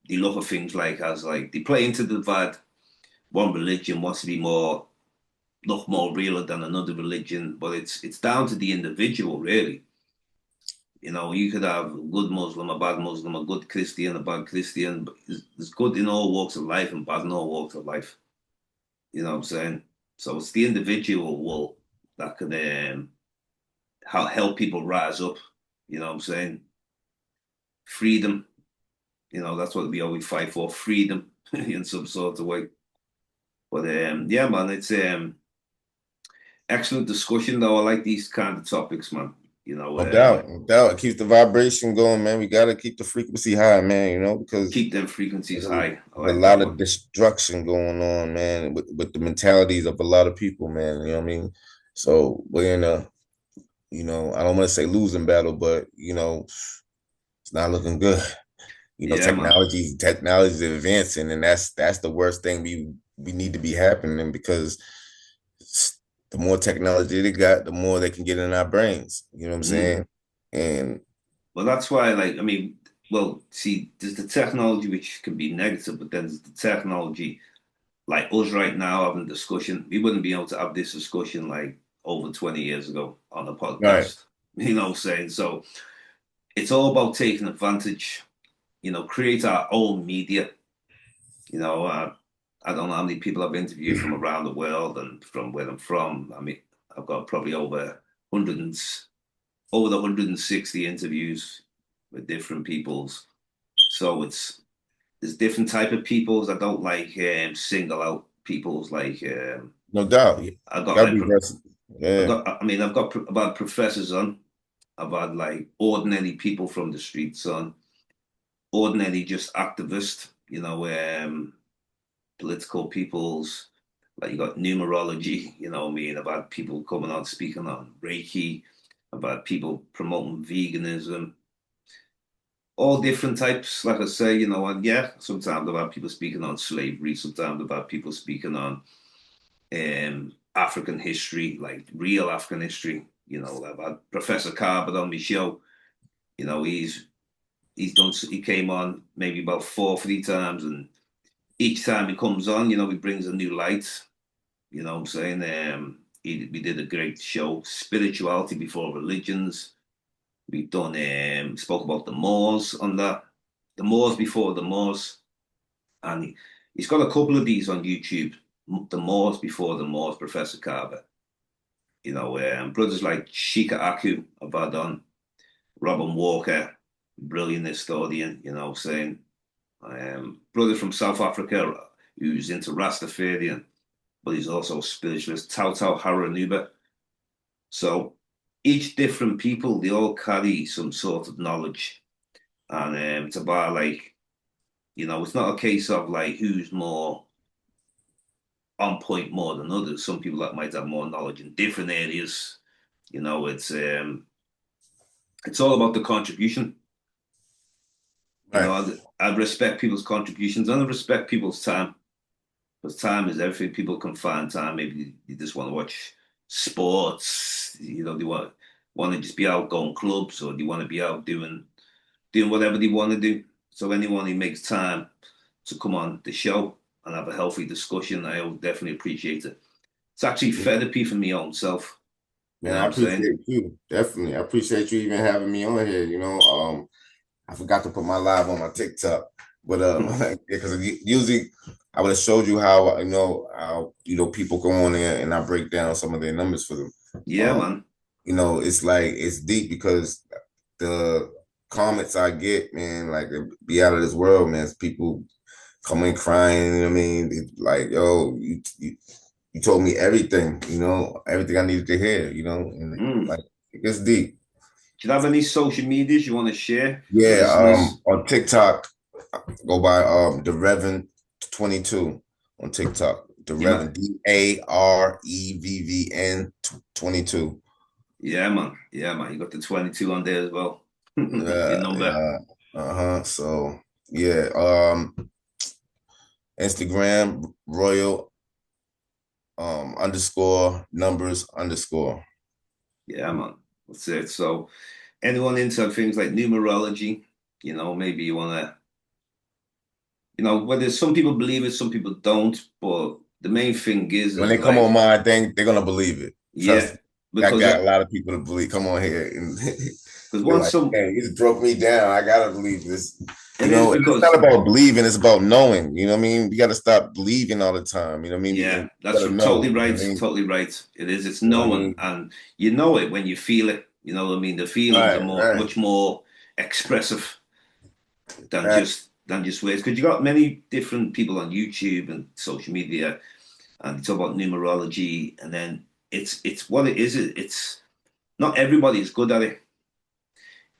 Speaker 1: they look at things like as like, they play into the divide. One religion wants to be look more realer than another religion, but it's down to the individual, really. You could have a good Muslim, a bad Muslim, a good Christian, a bad Christian, but it's good in all walks of life and bad in all walks of life. You know what I'm saying? So it's the individual will that can help people rise up. You know what I'm saying? Freedom. That's what we always fight for, freedom in some sort of way. But yeah, man, it's excellent discussion though. I like these kind of topics, man.
Speaker 2: No doubt, no doubt. It keeps the vibration going, man. We got to keep the frequency high, man, because
Speaker 1: keep them frequencies
Speaker 2: there's
Speaker 1: high. I
Speaker 2: a
Speaker 1: like that
Speaker 2: lot of
Speaker 1: one.
Speaker 2: destruction going on, man, with the mentalities of a lot of people, man. You know what I mean? So we're in a, I don't want to say losing battle, but, it's not looking good.
Speaker 1: Yeah, man.
Speaker 2: Technology is advancing, and that's the worst thing we need to be happening, because the more technology they got, the more they can get in our brains. You know what I'm
Speaker 1: Mm.
Speaker 2: saying? And
Speaker 1: Well, that's why, like, I mean, well, see, there's the technology which can be negative, but then there's the technology like us right now having a discussion. We wouldn't be able to have this discussion like over 20 years ago on a
Speaker 2: right,
Speaker 1: podcast. You know what I'm saying? So it's all about taking advantage, create our own media. I don't know how many people I've interviewed from around the world and from where I'm from. I mean, I've got probably over the 160 interviews with different peoples. So there's different type of peoples. I don't like single out peoples like
Speaker 2: no doubt.
Speaker 1: I got
Speaker 2: Gotta
Speaker 1: like
Speaker 2: be versatile. Yeah,
Speaker 1: I've got about professors on. I've had like ordinary people from the streets on, ordinary just activists, political peoples. Like you got numerology, you know what I mean? I've had people coming on speaking on Reiki, I've had people promoting veganism, all different types, like I say, and yeah, sometimes I've had people speaking on slavery, sometimes I've had people speaking on African history, like real African history. I've had Professor Carbon on my show. He came on maybe about 4 or 3 times, and each time he comes on, he brings a new light. You know what I'm saying? We did a great show, Spirituality Before Religions. We've done spoke about the Moors on that, the Moors before the Moors, and he's got a couple of these on YouTube. The Moors before the Moors, Professor Carver. Brothers like Shika Aku have had on, Robin Walker, brilliant historian. Saying brother from South Africa who's into Rastafarian, but he's also a spiritualist, Tau Tau Haranuba. So each different people, they all carry some sort of knowledge, and it's about like You know, it's not a case of like who's more on point more than others. Some people that might have more knowledge in different areas. You know, it's all about the contribution. You know,
Speaker 2: Right.
Speaker 1: I respect people's contributions and I respect people's time. Because time is everything. People can find time. Maybe you just want to watch sports. You know, they want to just be out going clubs, or they want to be out doing whatever they want to do. So anyone who makes time to come on the show and have a healthy discussion, I would definitely appreciate it. It's actually therapy for my own self. You
Speaker 2: Man,
Speaker 1: know what
Speaker 2: I
Speaker 1: I'm saying?
Speaker 2: appreciate you. Definitely. I appreciate you even having me on here. I forgot to put my live on my TikTok, but because usually I would have showed you how how people go on there and I break down some of their numbers for them.
Speaker 1: Yeah,
Speaker 2: Um,
Speaker 1: man.
Speaker 2: it's like it's deep because the comments I get, man, like they be out of this world, man. It's people coming crying. You know what I mean, like, yo, you told me everything, everything I needed to hear, and
Speaker 1: Mm.
Speaker 2: like it gets deep.
Speaker 1: Do you have any social medias you want to share for the
Speaker 2: Yeah,
Speaker 1: listeners?
Speaker 2: on TikTok, go by DAREVVN 22 on TikTok.
Speaker 1: Yeah, man.
Speaker 2: DAREVVN, DAREVVN 22.
Speaker 1: Yeah, man. Yeah, man. You got the 22 on there as well. Your
Speaker 2: Yeah,
Speaker 1: number.
Speaker 2: yeah. Uh-huh. So yeah, Instagram Royal underscore numbers underscore.
Speaker 1: Yeah, man. That's it. So anyone into things like numerology, you know, maybe you want to, you know, whether some people believe it, some people don't, but the main thing
Speaker 2: When
Speaker 1: is
Speaker 2: they come on
Speaker 1: like,
Speaker 2: my thing, they're gonna believe it.
Speaker 1: yeah,
Speaker 2: Trust me. I
Speaker 1: because
Speaker 2: got a lot of people to believe. Come on here and they're
Speaker 1: once
Speaker 2: like,
Speaker 1: some,
Speaker 2: "Hey, he's broke me down. I gotta believe this."
Speaker 1: it is
Speaker 2: It's not
Speaker 1: because,
Speaker 2: about believing; it's about knowing. You know what I mean? We got to stop believing all the time. You know what I mean?
Speaker 1: yeah,
Speaker 2: And you
Speaker 1: that's
Speaker 2: got to know.
Speaker 1: totally
Speaker 2: You know
Speaker 1: right.
Speaker 2: what I mean?
Speaker 1: Totally right. It is. It's
Speaker 2: You know what I
Speaker 1: knowing,
Speaker 2: mean?
Speaker 1: and you know it when you feel it. You know what I mean? The feelings are
Speaker 2: Right, right,
Speaker 1: much more expressive
Speaker 2: right.
Speaker 1: than just words. Because you got many different people on YouTube and social media, and you talk about numerology, and then it's what it is. It's not everybody is good at it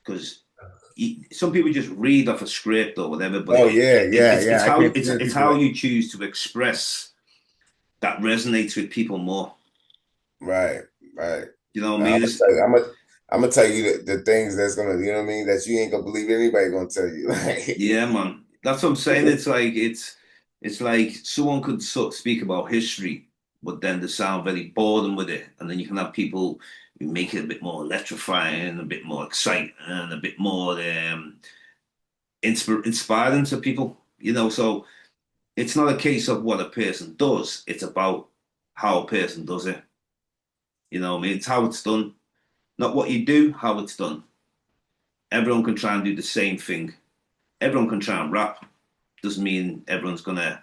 Speaker 1: because some people just read off a script or whatever, but
Speaker 2: Oh yeah, yeah,
Speaker 1: it's
Speaker 2: yeah. I
Speaker 1: how
Speaker 2: can't stand
Speaker 1: it's
Speaker 2: people
Speaker 1: how
Speaker 2: like
Speaker 1: you choose to express that resonates with people more.
Speaker 2: right, right.
Speaker 1: You know what I
Speaker 2: Now I'm
Speaker 1: mean?
Speaker 2: gonna tell you, I'm gonna tell you the things that's gonna, you know what I mean, that you ain't gonna believe anybody gonna tell you.
Speaker 1: Yeah, man. That's what I'm saying. It's like someone could speak about history, but then they sound very boredom with it, and then you can have people who make it a bit more electrifying, a bit more exciting, and a bit more inspiring to people. You know, so it's not a case of what a person does; it's about how a person does it. You know, what I mean, it's how it's done, not what you do, how it's done. Everyone can try and do the same thing. Everyone can try and rap. Doesn't mean everyone's gonna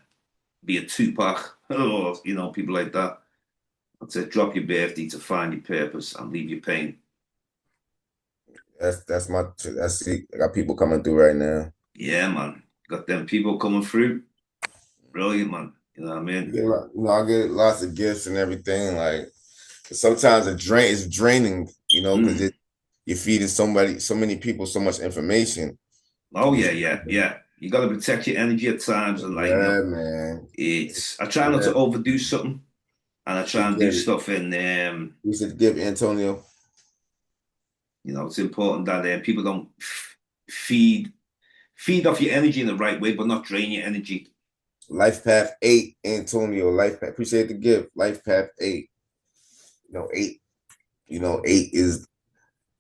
Speaker 1: be a Tupac or you know people like that. I'd say drop your birthday to find your purpose and leave your pain.
Speaker 2: That's it. I got people coming through right now.
Speaker 1: Yeah, man. Got them people coming through. Brilliant, man. You know what I mean?
Speaker 2: I get lots of gifts and everything. Like sometimes it's draining, because
Speaker 1: Mm.
Speaker 2: you're feeding so many people so much information.
Speaker 1: Oh
Speaker 2: You,
Speaker 1: yeah, yeah, yeah. You got to protect your energy at times, and like you
Speaker 2: yeah,
Speaker 1: know,
Speaker 2: man.
Speaker 1: it's. I try not
Speaker 2: Yeah,
Speaker 1: to overdo something, and I
Speaker 2: you
Speaker 1: try and do
Speaker 2: get it.
Speaker 1: stuff in.
Speaker 2: You should give Antonio
Speaker 1: You know, it's important that people don't feed off your energy in the right way, but not drain your energy.
Speaker 2: Life Path 8, Antonio. Life Path. Appreciate the gift. Life Path 8. 8. 8 is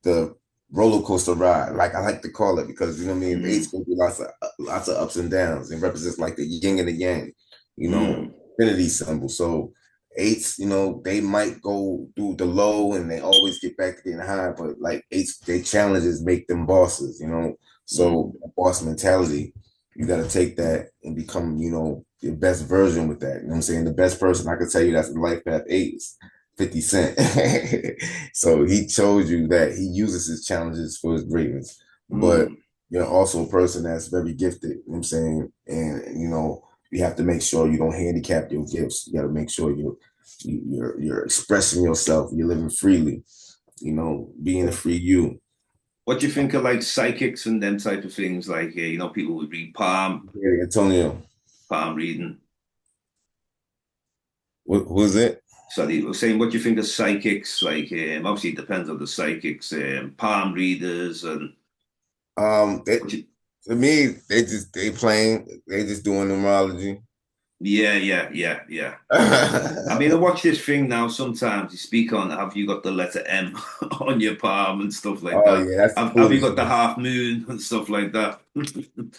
Speaker 2: the roller coaster ride, like I like to call it, because you know what I mean. Eight's
Speaker 1: Mm.
Speaker 2: gonna be lots of ups and downs. It represents like the yin and the yang,
Speaker 1: Mm.
Speaker 2: infinity symbol. So eights, they might go through the low and they always get back to getting high, but like eights, they challenges make them bosses.
Speaker 1: Mm.
Speaker 2: So a boss mentality, you got to take that and become, your best version with that. You know what I'm saying? The best person I could tell you that's the life path eights. 50 Cent. So he shows you that he uses his challenges for his greatness. But
Speaker 1: Mm.
Speaker 2: you're also a person that's very gifted, you know what I'm saying? And you have to make sure you don't handicap your gifts. You got to make sure you're expressing yourself, you're living freely, being a free you.
Speaker 1: What do you think of like psychics and them type of things? Like, people would read
Speaker 2: Yeah, Antonio,
Speaker 1: palm reading.
Speaker 2: what was it?
Speaker 1: So they were saying, what do you think of psychics? Like, obviously it depends on the psychics, palm readers, and
Speaker 2: They,
Speaker 1: what you,
Speaker 2: to me, they just doing numerology.
Speaker 1: yeah, yeah, yeah, yeah. I
Speaker 2: Oh
Speaker 1: mean, I watch this thing now. Sometimes you speak on, have you got the letter M on your palm and stuff like that?
Speaker 2: yeah, that's
Speaker 1: Have you got the
Speaker 2: foolishness.
Speaker 1: half moon and stuff like that?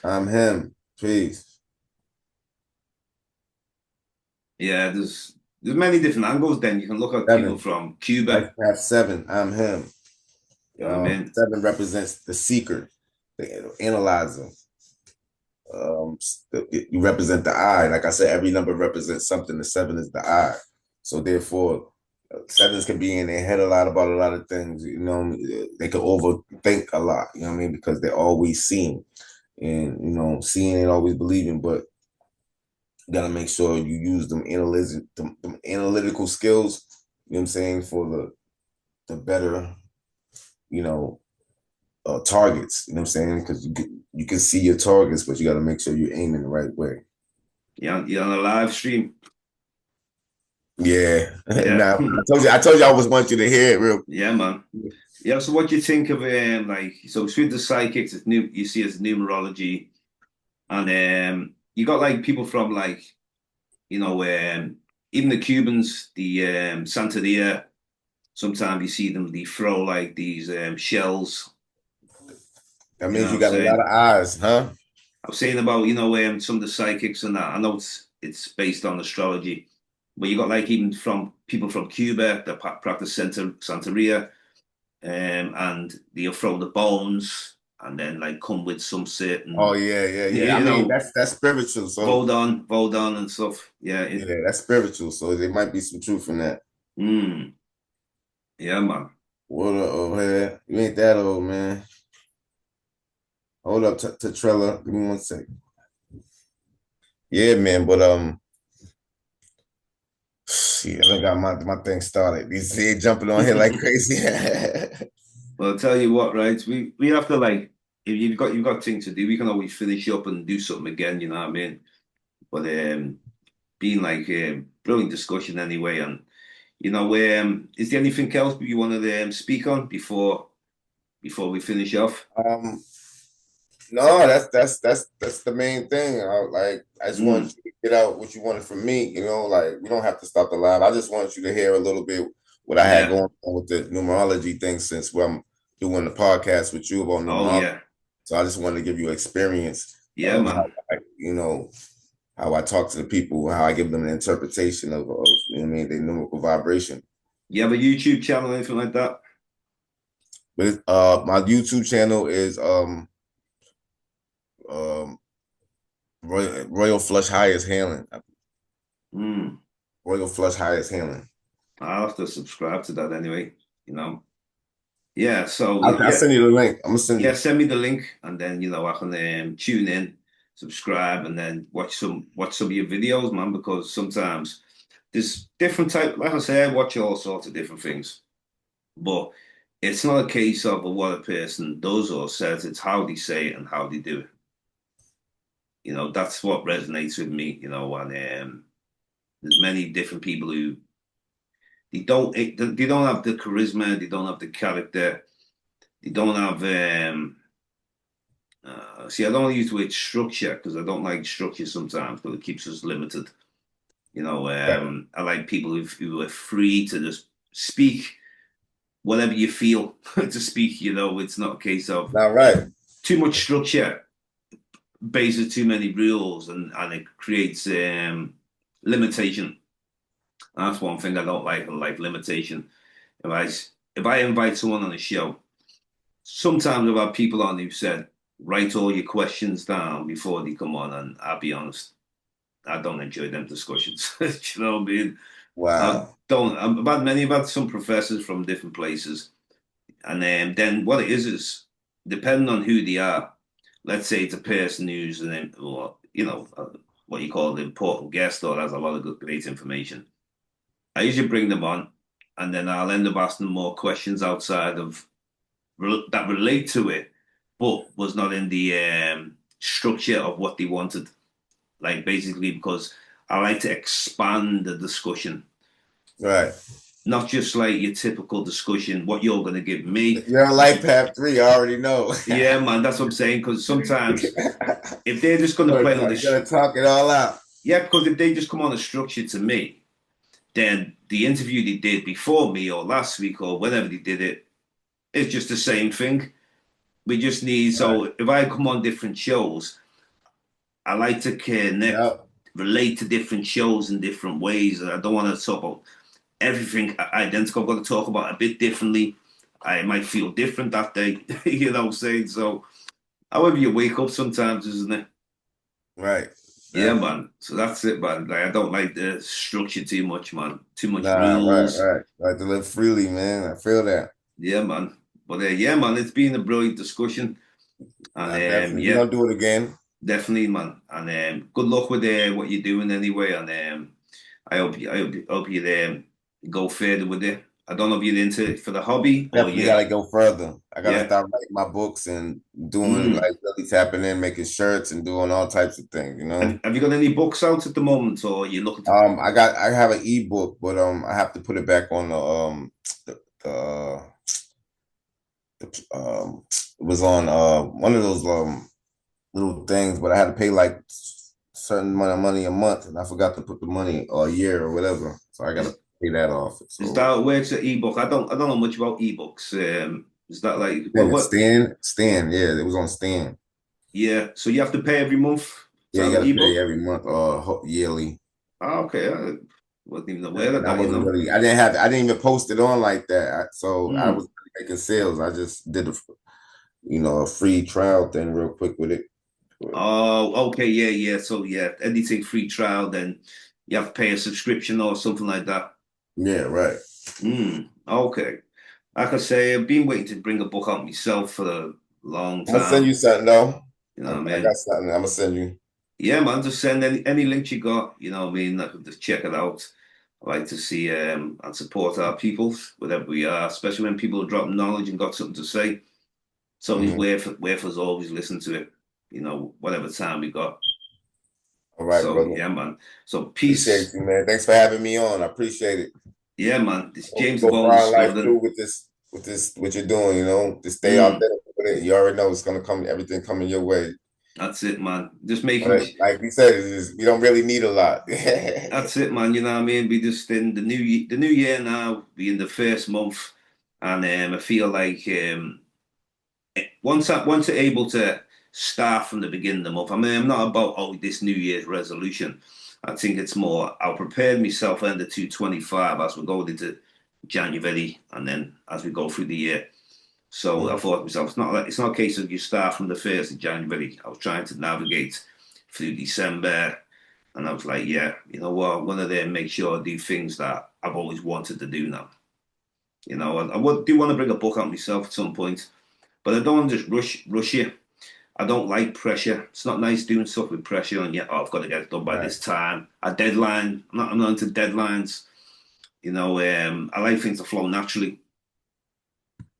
Speaker 2: I'm him. Peace.
Speaker 1: Yeah, there's many different angles. Then you can look at people
Speaker 2: Seven.
Speaker 1: from
Speaker 2: I
Speaker 1: Cuba.
Speaker 2: have seven. I'm him.
Speaker 1: You know what I mean?
Speaker 2: Seven represents the seeker, the analyzer. You represent the eye. Like I said, every number represents something. The seven is the eye. So therefore, sevens can be in their head a lot about a lot of things. They can overthink a lot. You know what I mean? Because they're always seeing, and seeing ain't always believing. But you gotta make sure you use them analytical skills. You know what I'm saying, for the better, you know, targets. You know what I'm saying? Because you can see your targets, but you got to make sure you're aiming the right way.
Speaker 1: You're on a live stream.
Speaker 2: Yeah.
Speaker 1: Yeah.
Speaker 2: Now I told you I was want you to hear it real.
Speaker 1: Yeah, man. Yeah, so what do you think of like, so it's with the psychics, it's new, you see as numerology, and you got like people from like, even the Cubans, the Santeria, sometimes you see them, they throw like these shells,
Speaker 2: That
Speaker 1: you know
Speaker 2: means
Speaker 1: what
Speaker 2: you
Speaker 1: I'm
Speaker 2: got a lot
Speaker 1: saying?
Speaker 2: of eyes, huh?
Speaker 1: I was saying about, some of the psychics and that. I know it's based on astrology, but you got like even from people from Cuba that practice Santeria, and they'll throw the bones and then like come with some
Speaker 2: Oh
Speaker 1: certain,
Speaker 2: yeah. I
Speaker 1: you
Speaker 2: mean,
Speaker 1: know,
Speaker 2: that's spiritual. So
Speaker 1: Vodon and stuff. Yeah,
Speaker 2: yeah, that's spiritual. So there might be some truth in that.
Speaker 1: mm, yeah, man.
Speaker 2: What up, old head? You ain't that old, man. Hold up, Trella. Give me 1 second. Yeah, man. But shit, I got my thing started. These head jumping on here like crazy.
Speaker 1: Well, I'll tell you what, right? We have to like, if you've got things to do, we can always finish up and do something again. You know what I mean? But being like brilliant discussion anyway, and is there anything else you want to speak on before we finish off?
Speaker 2: um, No, that's the main thing. I just want
Speaker 1: Mm,
Speaker 2: you to get out what you wanted from me. Like we don't have to stop the live. I just want you to hear a little bit what I had
Speaker 1: yeah.
Speaker 2: going on with the numerology thing since I'm doing the podcast with you about
Speaker 1: Oh
Speaker 2: numerology.
Speaker 1: yeah.
Speaker 2: So I just wanted to give you experience
Speaker 1: Yeah,
Speaker 2: of how
Speaker 1: man.
Speaker 2: how I talk to the people, how I give them an interpretation of what I mean, their numerical vibration.
Speaker 1: You have a YouTube channel, anything like that?
Speaker 2: But my YouTube channel is um Royal Flush Highest Hailing.
Speaker 1: Mm.
Speaker 2: Royal Flush Highest Hailing.
Speaker 1: I'll have to subscribe to that anyway, you know. Yeah, so
Speaker 2: I'll
Speaker 1: yeah,
Speaker 2: send you the link. I'm gonna send
Speaker 1: yeah,
Speaker 2: you.
Speaker 1: send me the link and then I can tune in, subscribe, and then watch some of your videos, man, because sometimes there's different type, like I say, I watch all sorts of different things. But it's not a case of what a person does or says, it's how they say it and how they do it. That's what resonates with me, and there's many different people who they don't have the charisma, they don't have the character, they don't have see, I don't use the word structure because I don't like structure sometimes because it keeps us limited.
Speaker 2: Right.
Speaker 1: I like people who are free to just speak whatever you feel to speak. It's not a case of
Speaker 2: All right.
Speaker 1: too much structure, bases too many rules, and it creates limitation. And that's one thing I don't like. I like limitation. If I if I invite someone on a show, sometimes I've had people on who said, write all your questions down before they come on, and I'll be honest, I don't enjoy them discussions. You know what I mean? I
Speaker 2: Wow.
Speaker 1: don't. I've had some professors from different places, and then what it is depending on who they are. Let's say it's a person who's or what you call an important guest or has a lot of great information. I usually bring them on, and then I'll end up asking them more questions outside of that relate to it, but was not in the structure of what they wanted. Like basically because I like to expand the discussion.
Speaker 2: Right.
Speaker 1: Not just like your typical discussion, what you're going to give me.
Speaker 2: You're on life path 3, I already know.
Speaker 1: Yeah, man, that's what I'm saying. Because sometimes if they're just going to play on
Speaker 2: You gotta talk it all out.
Speaker 1: yeah, because if they just come on a structure to me, then the interview they did before me or last week or whenever they did it, it's just the same thing. We just need, so if I come on different shows, I like to connect, relate to different shows in different ways. I don't want to talk about everything identical. I've got to talk about a bit differently. I might feel different that day, you know what I'm saying? So, however you wake up sometimes, isn't it?
Speaker 2: Right.
Speaker 1: Yeah, man. So that's it, man. Like, I don't like the structure too much, man. Too much
Speaker 2: Right,
Speaker 1: rules.
Speaker 2: right. Like to live freely, man. I feel that.
Speaker 1: Yeah, man. But yeah, man, it's been a brilliant discussion. And
Speaker 2: Definitely.
Speaker 1: yeah,
Speaker 2: We're gonna do it again.
Speaker 1: definitely, man. And good luck with what you're doing anyway. And I hope you go further with it. I don't know if you're into it for the hobby or
Speaker 2: Definitely gotta go further. I gotta
Speaker 1: Yeah.
Speaker 2: start writing my books and doing like really tapping in, making shirts and doing all types of things, you know.
Speaker 1: Have you got any books out at the moment, or are you looking to?
Speaker 2: I have an ebook, but I have to put it back on it was on one of those little things, but I had to pay like certain amount of money a month, and I forgot to put the money or a year or whatever, so I gotta pay that off. So,
Speaker 1: is that where's the ebook? I don't know much about ebooks. Is that like
Speaker 2: Stan? Yeah, it was on Stan.
Speaker 1: Yeah, so you have to pay every month.
Speaker 2: Yeah, you gotta pay every month or yearly.
Speaker 1: Oh, okay. I wasn't even aware of that.
Speaker 2: I wasn't really. I didn't even post it on like that. So I was making sales. I just did a free trial thing real quick with it.
Speaker 1: Oh, okay, yeah. So yeah, anything free trial, then you have to pay a subscription or something like that.
Speaker 2: Yeah, right.
Speaker 1: Okay. Like I say, I've been waiting to bring a book out myself for a long time.
Speaker 2: I'm gonna send you something though.
Speaker 1: You know what I mean?
Speaker 2: I got something. I'm gonna send you.
Speaker 1: Yeah, man. Just send any links you got. You know what I mean? I can just check it out. I like to see and support our people, whatever we are, especially when people are dropping knowledge and got something to say. It's always worth us always listen to it, whatever time we got.
Speaker 2: All right,
Speaker 1: so,
Speaker 2: brother.
Speaker 1: Yeah, man. So peace.
Speaker 2: Appreciate you, man. Thanks for having me on. I appreciate it.
Speaker 1: Yeah, man. This James
Speaker 2: Go far in life too with this, what you're doing, to stay out there with it. You already know it's gonna come, everything coming your way.
Speaker 1: That's it, man. Just making
Speaker 2: like we said, we don't really need a lot.
Speaker 1: That's it, man. You know what I mean? We just in the new year now. We in the first month, and I feel like once you're able to start from the beginning of the month. I mean, I'm not about this New Year's resolution. I think it's more I'll prepare myself under 225 as we go into January, and then as we go through the year. So I thought to myself, it's not a case of you start from the 1st of January. I was trying to navigate through December, and I was like, yeah, you know what, I'm going to make sure I do things that I've always wanted to do now. I do want to bring a book out myself at some point, but I don't want to just rush you. I don't like pressure. It's not nice doing stuff with pressure on you. Oh, I've got to get it done by this time. A deadline. I'm not into deadlines. I like things to flow naturally.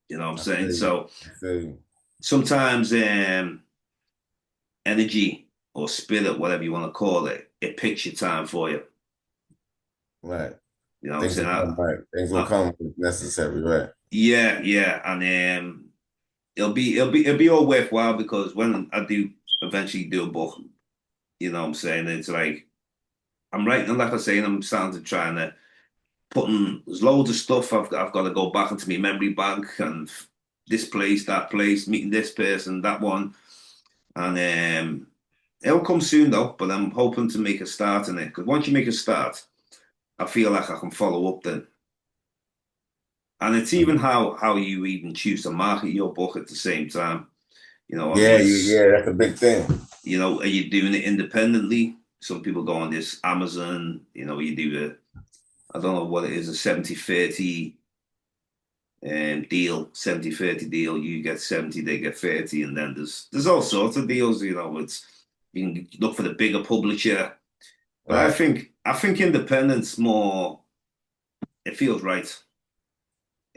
Speaker 1: You know what I'm saying? So sometimes energy or spirit, whatever you want to call it, it picks your time for you.
Speaker 2: Right.
Speaker 1: You know what I'm saying?
Speaker 2: Things will come if necessary, right?
Speaker 1: Yeah. And it'll be all worthwhile, because when I do eventually do a book, you know what I'm saying, it's like I'm writing, like I say, and I'm starting to try and there's loads of stuff I've got to go back into my memory bank, and this place, that place, meeting this person, that one, and it'll come soon though. But I'm hoping to make a start in it, because once you make a start, I feel like I can follow up then. And it's even how you even choose to market your book at the same time.
Speaker 2: Yeah, that's a big thing.
Speaker 1: Are you doing it independently? Some people go on this Amazon, you do I don't know what it is, a 70-30 deal, 70-30 deal. You get 70, they get 30, and then there's all sorts of deals. You can look for the bigger publisher, but right. I think independence more. It feels right.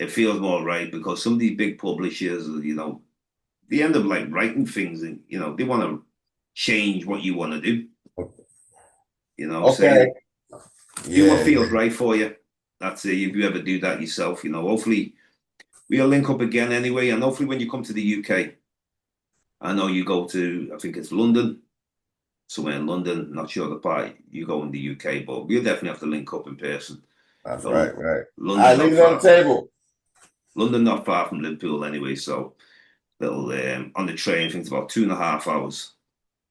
Speaker 1: it feels more right, because some of these big publishers, they end up like writing things, and they want to change what you want to do.
Speaker 2: Okay.
Speaker 1: Saying do what
Speaker 2: Yeah.
Speaker 1: feels right for you. That's it. If you ever do that yourself, hopefully we'll link up again anyway, and hopefully when you come to the UK, I know you go to, I think it's London, somewhere in London. Not sure the part you go in the UK, but we'll definitely have to link up in person.
Speaker 2: That's
Speaker 1: So,
Speaker 2: right. All
Speaker 1: London,
Speaker 2: right,
Speaker 1: not
Speaker 2: leave it on
Speaker 1: far.
Speaker 2: the table.
Speaker 1: London, not far from Liverpool anyway. So, little on the train, I think it's about 2.5 hours.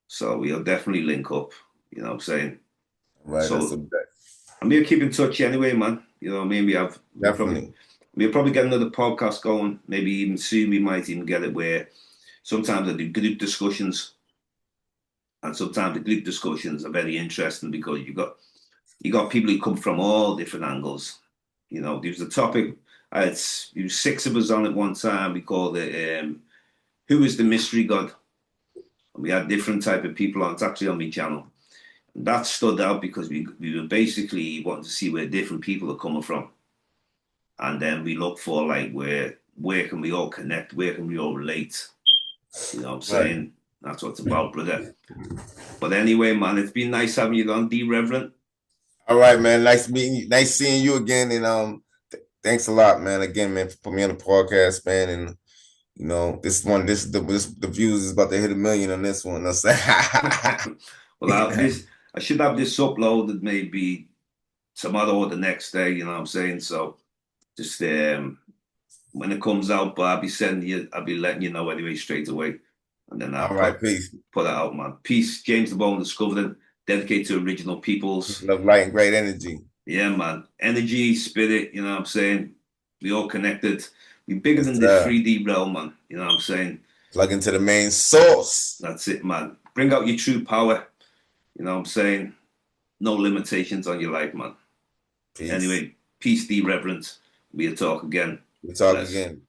Speaker 1: So we'll definitely link up. You know what I'm saying?
Speaker 2: Right. That's a
Speaker 1: So,
Speaker 2: bet.
Speaker 1: and we'll keep in touch anyway, man. Maybe
Speaker 2: Definitely.
Speaker 1: we'll probably get another podcast going. Maybe even soon we might even get it where sometimes I do group discussions, and sometimes the group discussions are very interesting because you got people who come from all different angles. There was a topic. There was 6 of us on at one time. We called it "Who is the Mystery God?" And we had different type of people on. It's actually on my channel. And that stood out because we were basically wanting to see where different people are coming from, and then we look for like where can we all connect, where can we all relate. You know what I'm saying?
Speaker 2: Right.
Speaker 1: That's what it's about, brother. But anyway, man, it's been nice having you on, DAREVVN.
Speaker 2: All right, man. Nice meeting you. Nice seeing you again. And thanks a lot, man. Again, man, for putting me on the podcast, man. And the views is about to hit 1 million on this one.
Speaker 1: Well, I should have this uploaded maybe tomorrow or the next day. You know what I'm saying? So just when it comes out, but I'll be letting you know anyway straight away, and then
Speaker 2: All right, peace.
Speaker 1: Put it out, man. Peace, James the Bone Discovered, dedicated to original peoples.
Speaker 2: Love, light, and great energy.
Speaker 1: Yeah, man. Energy, spirit. You know what I'm saying? We all connected. We bigger than this 3D realm, man. You know what I'm saying?
Speaker 2: Plug into the main source.
Speaker 1: That's it, man. Bring out your true power. You know what I'm saying? No limitations on your life, man.
Speaker 2: Peace.
Speaker 1: Anyway, peace, DAREVVN. We'll talk again.
Speaker 2: We'll talk again.